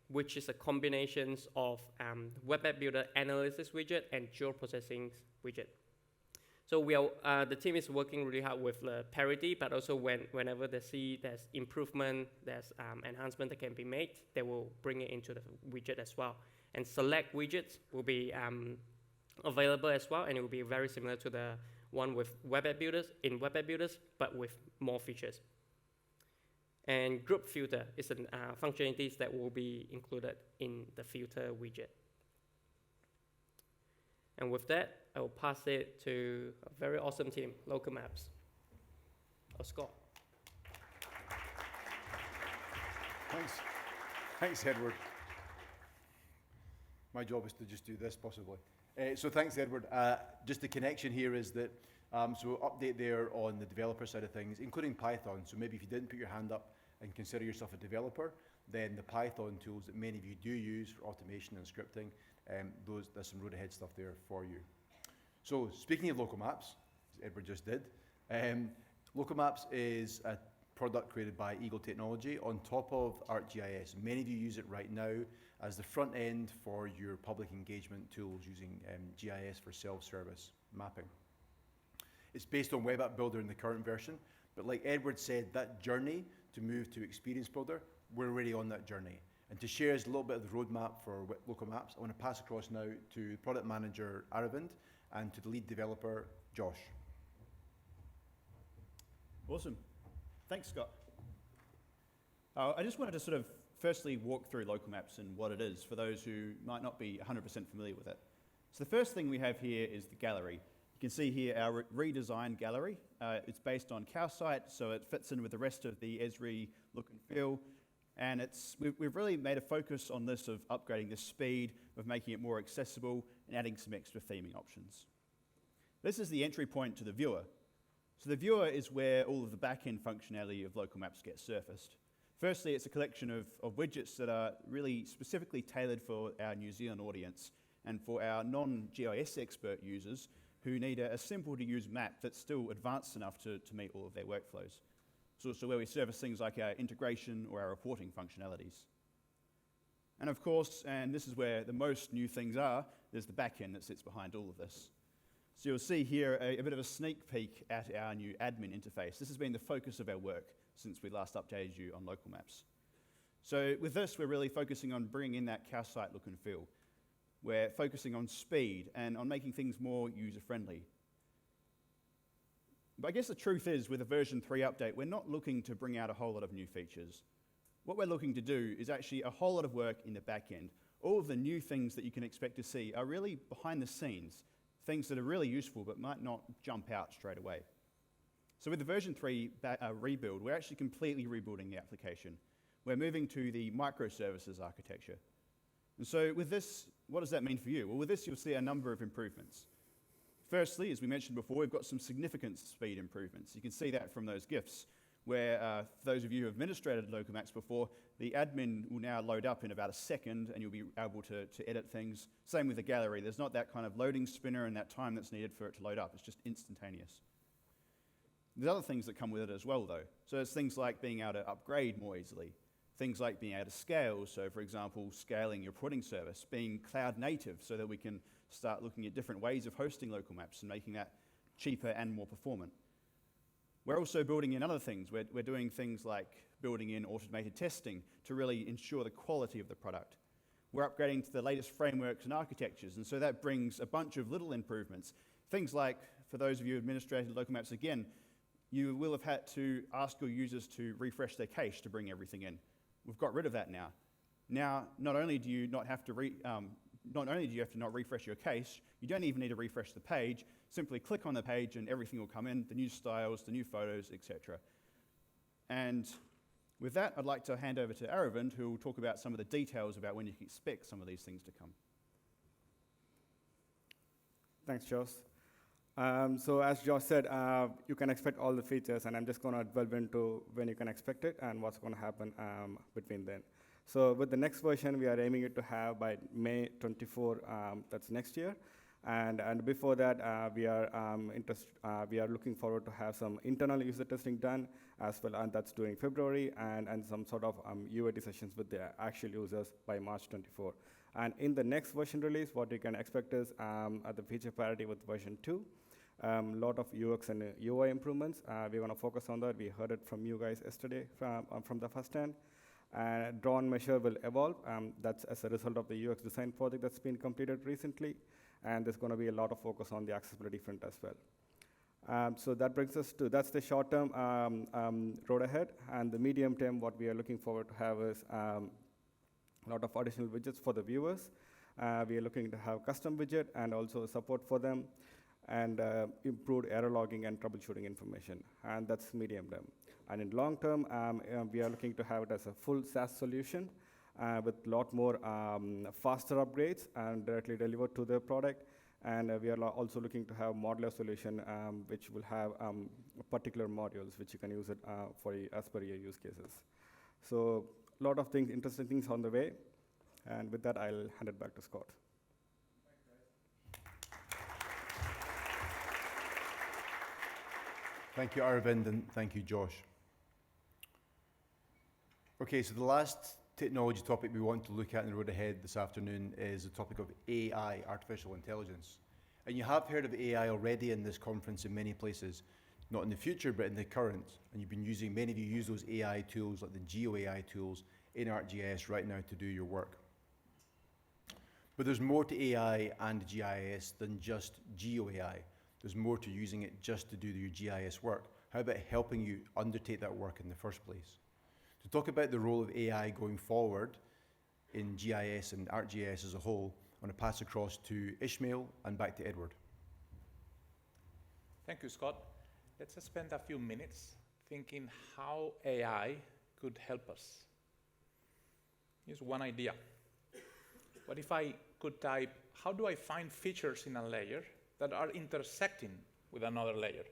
[SPEAKER 9] which is a combination of web app builder analysis widget and geoprocessing widget. So we are, the team is working really hard with the parity, but also whenever they see there's improvement, there's enhancement that can be made, they will bring it into the widget as well. And select widgets will be available as well, and it will be very similar to the one with web app builders, but with more features. And group filter is a functionalities that will be included in the filter widget. And with that, I will pass it to a very awesome team, Local Maps. Scott.
[SPEAKER 2] Thanks, Edward. My job is to just do this, possibly. So thanks, Edward. Just the connection here is that, so update there on the developer side of things, including Python. So maybe if you didn't put your hand up and consider yourself a developer, then the Python tools that many of you do use for automation and scripting, there's some road ahead stuff there for you. So speaking of local maps, as Edward just did, local maps is a product created by Eagle Technology on top of ArcGIS. Many of you use it right now as the front end for your public engagement tools using GIS for self-service mapping. It's based on Web App Builder in the current version, but like Edward said, that journey to move to Experience Builder, we're already on that journey. And to share us a little bit of the roadmap for local maps, I want to pass across now to product manager Aravind and to the lead developer, Josh.
[SPEAKER 10] Awesome. Thanks, Scott. I just wanted to sort of firstly walk through local maps and what it is for those who might not be 100% familiar with it. So the first thing we have here is the gallery. You can see here our redesigned gallery. It's based on Calcite, so it fits in with the rest of the Esri look and feel. And we've really made a focus on this of upgrading the speed, of making it more accessible, and adding some extra theming options. This is the entry point to the viewer. So the viewer is where all of the back-end functionality of local maps gets surfaced. Firstly, it's a collection of widgets that are really specifically tailored for our New Zealand audience and for our non-GIS expert users who need a simple-to-use map that's still advanced enough to meet all of their workflows. It's also where we service things like our integration or our reporting functionalities. And of course, and this is where the most new things are, there's the back end that sits behind all of this. So you'll see here a bit of a sneak peek at our new admin interface. This has been the focus of our work since we last updated you on local maps. So with this, we're really focusing on bringing in that cow site look and feel. We're focusing on speed and on making things more user-friendly. But I guess the truth is, with a version 3 update, we're not looking to bring out a whole lot of new features. What we're looking to do is actually a whole lot of work in the back end. All of the new things that you can expect to see are really behind the scenes, things that are really useful but might not jump out straight away. So with the version 3 rebuild, we're actually completely rebuilding the application. We're moving to the microservices architecture. And so with this, what does that mean for you? Well, with this, you'll see a number of improvements. Firstly, as we mentioned before, we've got some significant speed improvements. You can see that from those GIFs, where for those of you who have administrated local maps before, the admin will now load up in about a second and you'll be able to edit things. Same with the gallery. There's not that kind of loading spinner and that time that's needed for it to load up. It's just instantaneous. There's other things that come with it as well, though. So there's things like being able to upgrade more easily. Things like being able to scale. So, for example, scaling your reporting service, being cloud native so that we can start looking at different ways of hosting local maps and making that cheaper and more performant. We're also building in other things. We're doing things like building in automated testing to really ensure the quality of the product. We're upgrading to the latest frameworks and architectures, and so that brings a bunch of little improvements. Things like, for those of you who administrated local maps again, you will have had to ask your users to refresh their cache to bring everything in. We've got rid of that now. Now, not only do you not have to not refresh your cache, you don't even need to refresh the page. Simply click on the page and everything will come in, the new styles, the new photos, etc. And with that, I'd like to hand over to Aravind, who will talk about some of the details about when you can expect some of these things to come.
[SPEAKER 11] Thanks, Josh. So as Josh said, you can expect all the features, and I'm just going to delve into when you can expect it and what's going to happen between then. So with the next version, we are aiming it to have by May 24, that's next year. And before that, we are looking forward to have some internal user testing done as well, and that's during February, and some sort of UAT sessions with the actual users by March 24. And in the next version release, what you can expect is at the feature parity with version 2. Lot of UX and UI improvements. We're going to focus on that. We heard it from you guys yesterday from the first hand. Drawn measure will evolve. That's as a result of the UX design project that's been completed recently. And there's going to be a lot of focus on the accessibility front as well. So that brings us to, that's the short-term road ahead. And the medium term, what we are looking forward to have is a lot of additional widgets for the viewers. We are looking to have custom widget and also support for them, and improved error logging and troubleshooting information. And that's medium term. And in long term, we are looking to have it as a full SaaS solution with a lot more faster upgrades and directly delivered to the product. And we are also looking to have modular solution which will have particular modules which you can use it as per your use cases. So a lot of things, interesting things on the way. And with that, I'll hand it back to Scott.
[SPEAKER 2] Thank you, Aravind, and thank you, Josh. Okay, so the last technology topic we want to look at in the road ahead this afternoon is the topic of AI, artificial intelligence. And you have heard of AI already in this conference in many places, not in the future, but in the current. And you've been using, many of you use those AI tools, like the GeoAI tools in ArcGIS right now to do your work. But there's more to AI and GIS than just GeoAI. There's more to using it just to do your GIS work. How about helping you undertake that work in the first place? To talk about the role of AI going forward in GIS and ArcGIS as a whole, I'm going to pass across to Ishmael and back to Edward.
[SPEAKER 7] Thank you, Scott. Let's just spend a few minutes thinking how AI could help us. Here's one idea. What if I could type, how do I find features in a layer that are intersecting with another layer?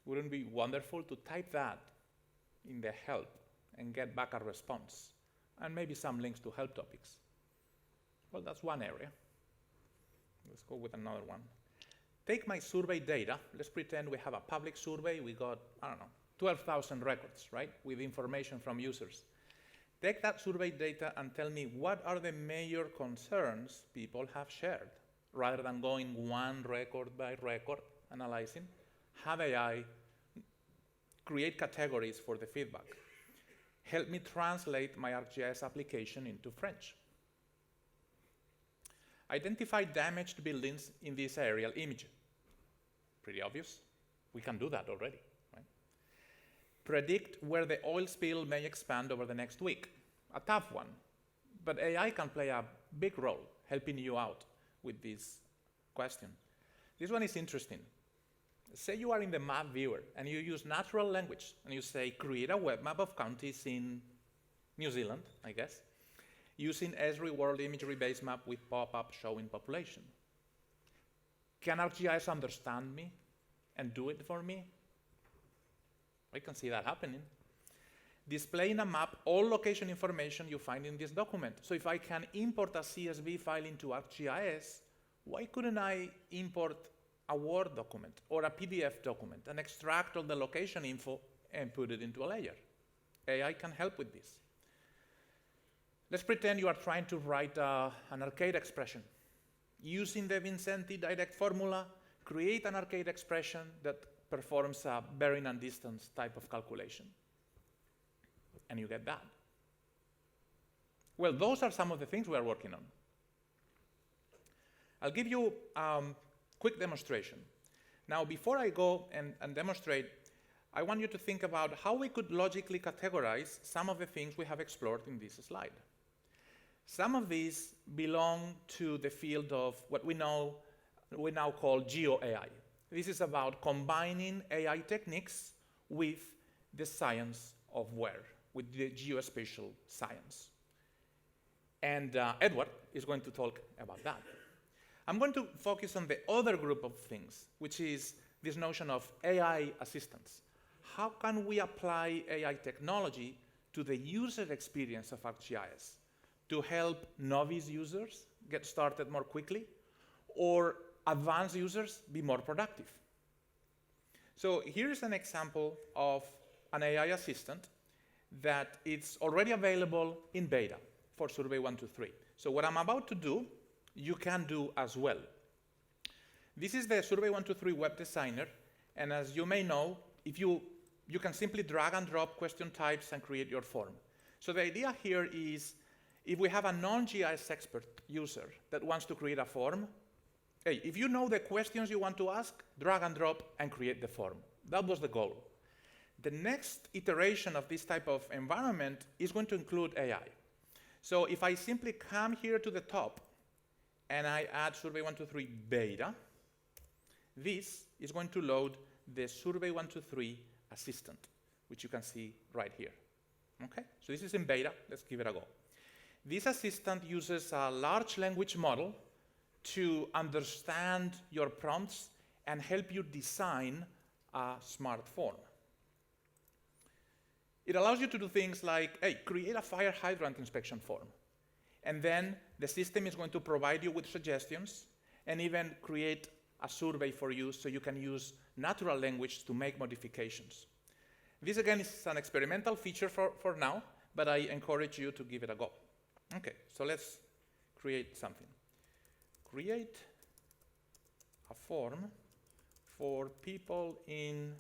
[SPEAKER 7] Wouldn't it be wonderful to type that in the help and get back a response, and maybe some links to help topics? Well, that's one area. Let's go with another one. Take my survey data. Let's pretend we have a public survey. We got, I don't know, 12,000 records, right, with information from users. Take that survey data and tell me what are the major concerns people have shared, rather than going one record by record analyzing. Have AI create categories for the feedback. Help me translate my ArcGIS application into French. Identify damaged buildings in this aerial image. Pretty obvious. We can do that already, right? Predict where the oil spill may expand over the next week. A tough one, but AI can play a big role helping you out with this question. This one is interesting. Say you are in the map viewer and you use natural language and you say, create a web map of counties in New Zealand, I guess, using Esri World Imagery-based map with pop-up showing population. Can ArcGIS understand me and do it for me? I can see that happening. Display in a map all location information you find in this document. So if I can import a CSV file into ArcGIS, why couldn't I import a Word document or a PDF document and extract all the location info and put it into a layer? AI can help with this. Let's pretend you are trying to write an arcade expression. Using the Vincenti direct formula, create an arcade expression that performs a bearing and distance type of calculation. And you get that. Well, those are some of the things we are working on. I'll give you a quick demonstration. Now, before I go and demonstrate, I want you to think about how we could logically categorize some of the things we have explored in this slide. Some of these belong to the field of what we now call geo-AI. This is about combining AI techniques with the science of where, with the geospatial science. And Edward is going to talk about that. I'm going to focus on the other group of things, which is this notion of AI assistance. How can we apply AI technology to the user experience of ArcGIS to help novice users get started more quickly or advanced users be more productive? So here's an example of an AI assistant that is already available in beta for Survey 123. So what I'm about to do, you can do as well. This is the Survey 123 web designer, and as you may know, if you can simply drag and drop question types and create your form. So the idea here is, if we have a non-GIS expert user that wants to create a form, hey, if you know the questions you want to ask, drag and drop and create the form. That was the goal. The next iteration of this type of environment is going to include AI. So if I simply come here to the top and I add Survey 123 beta, this is going to load the Survey 123 assistant, which you can see right here. Okay, so this is in beta. Let's give it a go. This assistant uses a large language model to understand your prompts and help you design a smart form. It allows you to do things like, hey, create a fire hydrant inspection form. And then the system is going to provide you with suggestions and even create a survey for you so you can use natural language to make modifications. This, again, is an experimental feature for now, but I encourage you to give it a go. Okay, so let's create something. Create a form for people in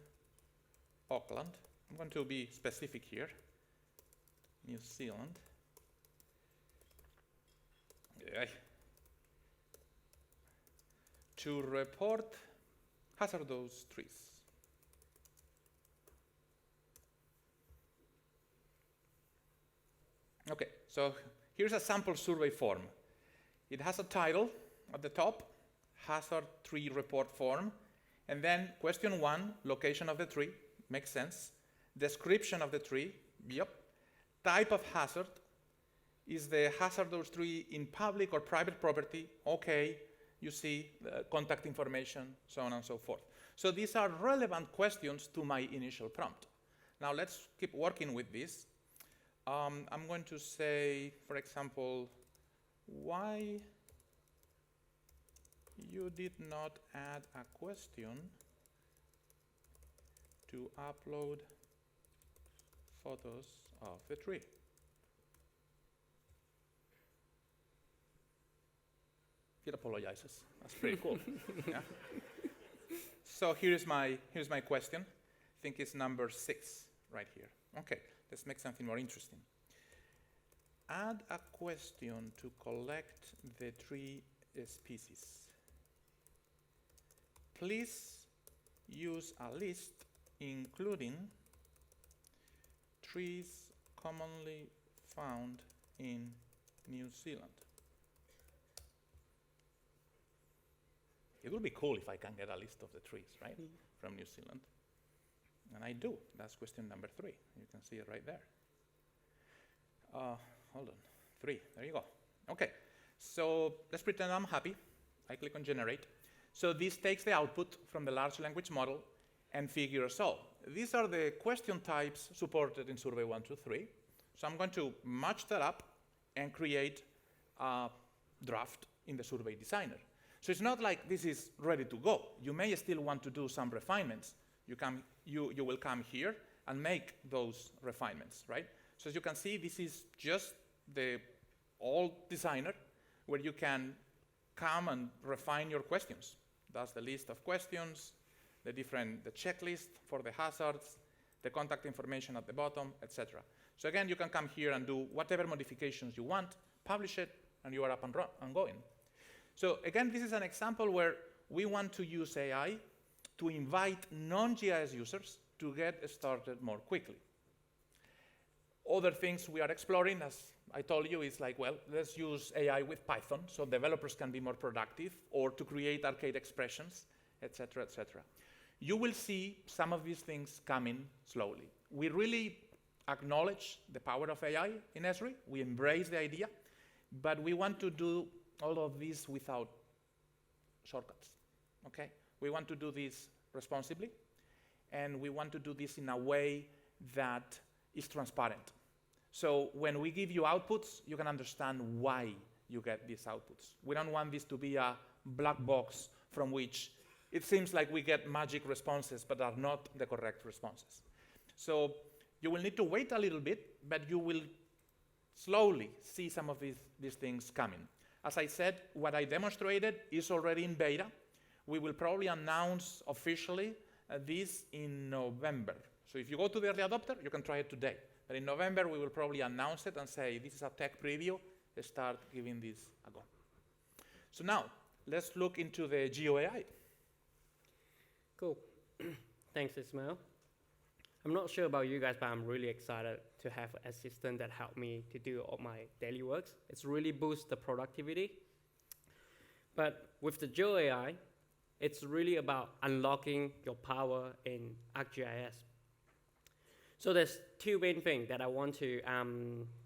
[SPEAKER 7] Auckland. I'm going to be specific here. New Zealand. Yeah. To report hazardous trees. Okay, so here's a sample survey form. It has a title at the top, hazard tree report form, and then question 1, location of the tree, makes sense. Description of the tree, yep. Type of hazard, is the hazardous tree in public or private property? Okay, you see contact information, so on and so forth. So these are relevant questions to my initial prompt. Now let's keep working with this. I'm going to say, for example, why you did not add a question to upload photos of the tree. It apologizes. That's pretty cool. Yeah. So here's my question. I think it's number 6 right here. Okay, let's make something more interesting. Add a question to collect the tree species. Please use a list including trees commonly found in New Zealand. It would be cool if I can get a list of the trees, right, from New Zealand. And I do. That's question number 3. You can see it right there. Hold on. 3. There you go. Okay. So let's pretend I'm happy. I click on generate. So this takes the output from the large language model and figures, oh, these are the question types supported in Survey 1, 2, 3. So I'm going to match that up and create a draft in the Survey Designer. So it's not like this is ready to go. You may still want to do some refinements. You will come here and make those refinements, right? So as you can see, this is just the old designer where you can come and refine your questions. That's the list of questions, the checklist for the hazards, the contact information at the bottom, etc. So again, you can come here and do whatever modifications you want, publish it, and you are up and going. So again, this is an example where we want to use AI to invite non-GIS users to get started more quickly. Other things we are exploring, as I told you, is like, well, let's use AI with Python so developers can be more productive, or to create arcade expressions, etc., etc. You will see some of these things coming slowly. We really acknowledge the power of AI in Esri. We embrace the idea, but we want to do all of this without shortcuts, okay? We want to do this responsibly, and we want to do this in a way that is transparent. So when we give you outputs, you can understand why you get these outputs. We don't want this to be a black box from which it seems like we get magic responses, but are not the correct responses. So you will need to wait a little bit, but you will slowly see some of these things coming. As I said, what I demonstrated is already in beta. We will probably announce officially this in November. So if you go to the early adopter, you can try it today. But in November, we will probably announce it and say, this is a tech preview. Let's start giving this a go. So now, let's look into the GeoAI.
[SPEAKER 9] Cool. Thanks, Ismail. I'm not sure about you guys, but I'm really excited to have an assistant that helped me to do all my daily works. It's really boosts the productivity. But with the GeoAI, it's really about unlocking your power in ArcGIS. So there's 2 main things that I want to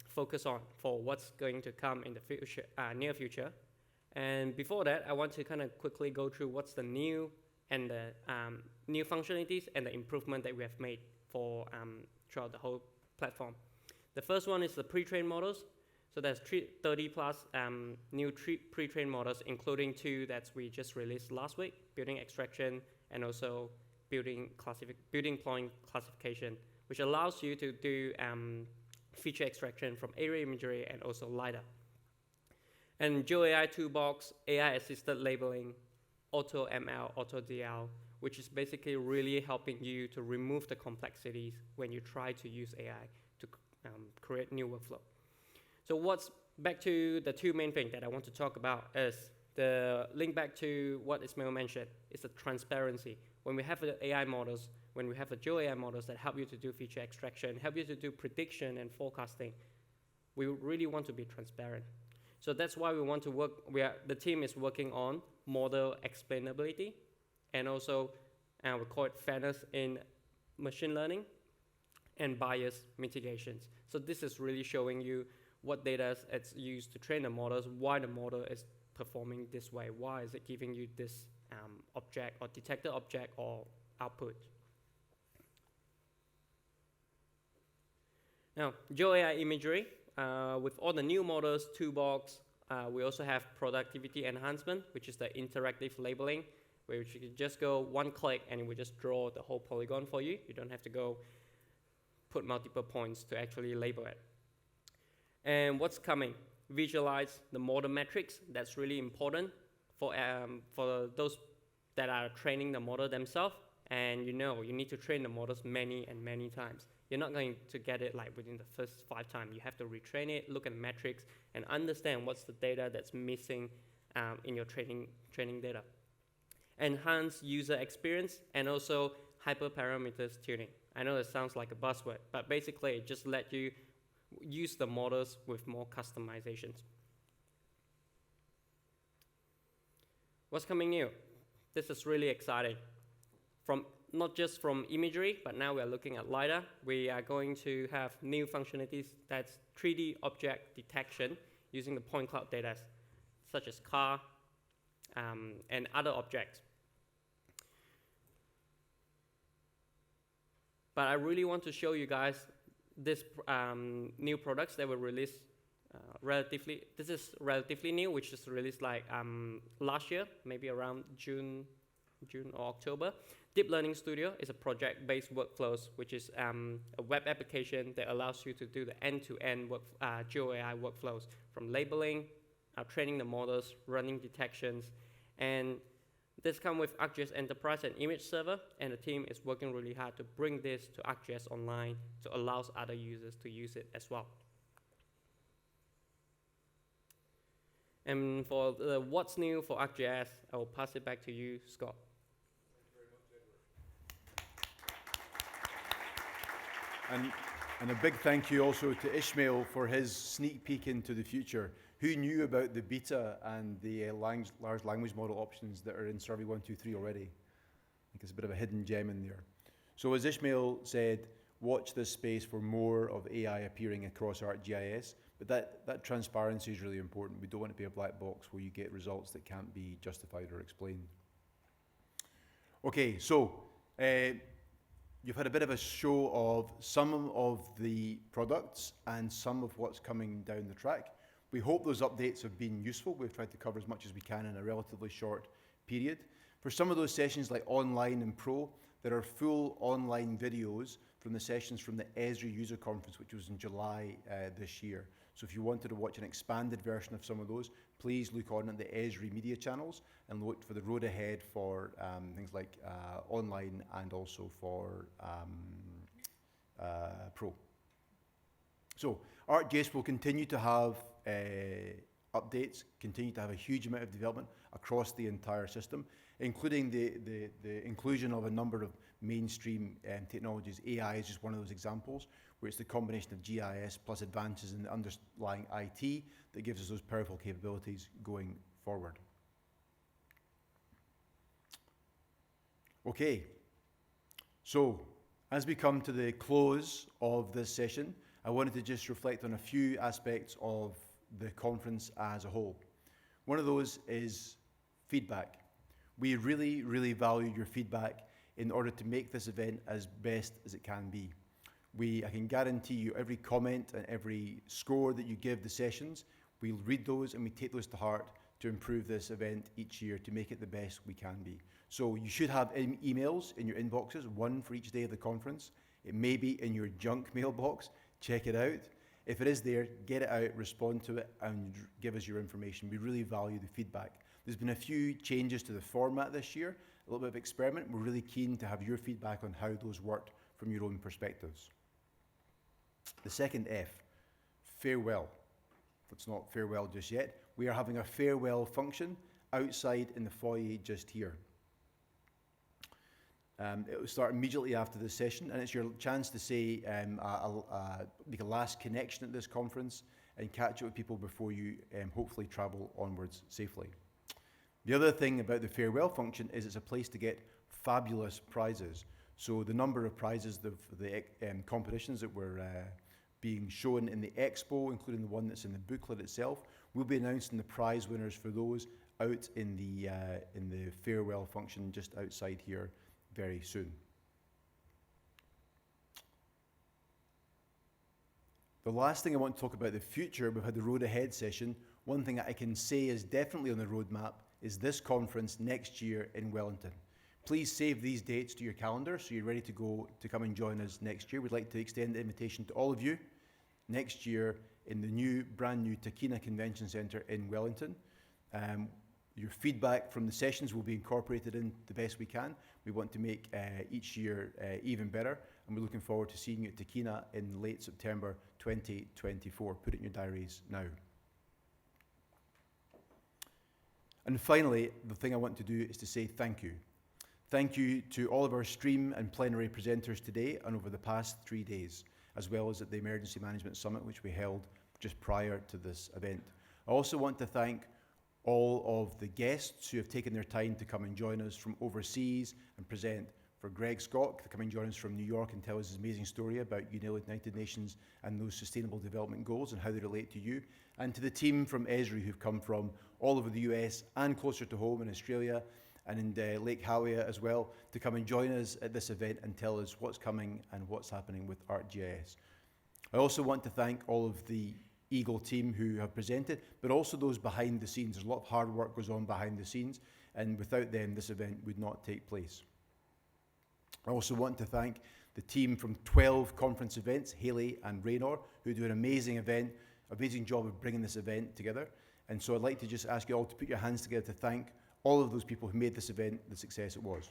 [SPEAKER 9] focus on for what's going to come in the future, near future. And before that, I want to kind of quickly go through what's the new and the new functionalities and the improvement that we have made for throughout the whole platform. The first one is the pre-trained models. So there's 30 plus new pre-trained models, including 2 that we just released last week, building extraction and also building point classification, which allows you to do feature extraction from area imagery and also LiDAR. And GeoAI Toolbox, AI-assisted labeling, Auto ML, Auto DL, which is basically really helping you to remove the complexities when you try to use AI to create new workflow. So what's back to the 2 main things that I want to talk about is the link back to what Ismail mentioned, is the transparency. When we have the AI models, when we have the GeoAI models that help you to do feature extraction, help you to do prediction and forecasting, we really want to be transparent. So that's why we want to work, the team is working on model explainability, and also we call it fairness in machine learning and bias mitigations. So this is really showing you what data it's used to train the models, why the model is performing this way, why is it giving you this object or detected object or output. Now, GeoAI imagery, with all the new models, Toolbox, we also have productivity enhancement, which is the interactive labeling, where you can just go 1 click and it will just draw the whole polygon for you. You don't have to go put multiple points to actually label it. And what's coming? Visualize the model metrics. That's really important for those that are training the model themselves. And you need to train the models many and many times. You're not going to get it like within the first 5 times. You have to retrain it, look at metrics, and understand what's the data that's missing in your training data. Enhance user experience and also hyperparameters tuning. I know it sounds like a buzzword, but basically it just lets you use the models with more customizations. What's coming new? This is really exciting. Not just from imagery, but now we are looking at LiDAR. We are going to have new functionalities that's 3D object detection using the point cloud data, such as car and other objects. But I really want to show you guys this new products that were released this is relatively new, which is released like last year, maybe around June or October. Deep Learning Studio is a project-based workflows, which is a web application that allows you to do the end-to-end GeoAI workflows, from labeling, training the models, running detections, and this comes with ArcGIS Enterprise and Image Server, and the team is working really hard to bring this to ArcGIS Online to allow other users to use it as well. And for the what's new for ArcGIS, I will pass it back to you, Scott.
[SPEAKER 2] And a big thank you also to Ishmael for his sneak peek into the future. Who knew about the beta and the large language model options that are in Survey 123 already? I think it's a bit of a hidden gem in there. So as Ishmael said, watch this space for more of AI appearing across ArcGIS, but that transparency is really important. We don't want it to be a black box where you get results that can't be justified or explained. Okay, so you've had a bit of a show of some of the products and some of what's coming down the track. We hope those updates have been useful. We've tried to cover as much as we can in a relatively short period. For some of those sessions like online and pro, there are full online videos from the sessions from the Esri user conference, which was in July this year. So if you wanted to watch an expanded version of some of those, please look on at the Esri media channels and look for the road ahead for things like online and also for pro. So ArcGIS will continue to have updates, continue to have a huge amount of development across the entire system, including the inclusion of a number of mainstream technologies. AI is just one of those examples, where it's the combination of GIS plus advances in the underlying IT that gives us those powerful capabilities going forward. Okay, so as we come to the close of this session, I wanted to just reflect on a few aspects of the conference as a whole. One of those is feedback. We really, really value your feedback in order to make this event as best as it can be. I can guarantee you every comment and every score that you give the sessions, we'll read those and we take those to heart to improve this event each year to make it the best we can be. So you should have emails in your inboxes, one for each day of the conference. It may be in your junk mailbox. Check it out. If it is there, get it out, respond to it, and give us your information. We really value the feedback. There's been a few changes to the format this year, a little bit of experiment. We're really keen to have your feedback on how those worked from your own perspectives. The second F, farewell. It's not farewell just yet. We are having a farewell function outside in the foyer just here. It will start immediately after this session, and it's your chance to say, make a last connection at this conference and catch up with people before you hopefully travel onwards safely. The other thing about the farewell function is it's a place to get fabulous prizes. So the number of prizes, the competitions that were being shown in the expo, including the one that's in the booklet itself, we'll be announcing the prize winners for those out in the farewell function just outside here very soon. The last thing I want to talk about the future, we've had the road ahead session. One thing that I can say is definitely on the roadmap is this conference next year in Wellington. Please save these dates to your calendar so you're ready to go to come and join us next year. We'd like to extend the invitation to all of you next year in the brand new Takina Convention Centre in Wellington. Your feedback from the sessions will be incorporated in the best we can. We want to make each year even better, and we're looking forward to seeing you at Takina in late September 2024. Put it in your diaries now. And finally, the thing I want to do is to say thank you. Thank you to all of our stream and plenary presenters today and over the past 3 days, as well as at the Emergency Management Summit, which we held just prior to this event. I also want to thank all of the guests who have taken their time to come and join us from overseas and present. For Greg Scott to come and join us from New York and tell us his amazing story about United Nations and those Sustainable Development Goals and how they relate to you. And to the team from Esri who've come from all over the US and closer to home in Australia and in Lake Howea as well to come and join us at this event and tell us what's coming and what's happening with ArcGIS. I also want to thank all of the Eagle team who have presented, but also those behind the scenes. There's a lot of hard work goes on behind the scenes, and without them, this event would not take place. I also want to thank the team from 12 conference events, Haley and Raynor, who do an amazing job of bringing this event together. And so I'd like to just ask you all to put your hands together to thank all of those people who made this event the success it was.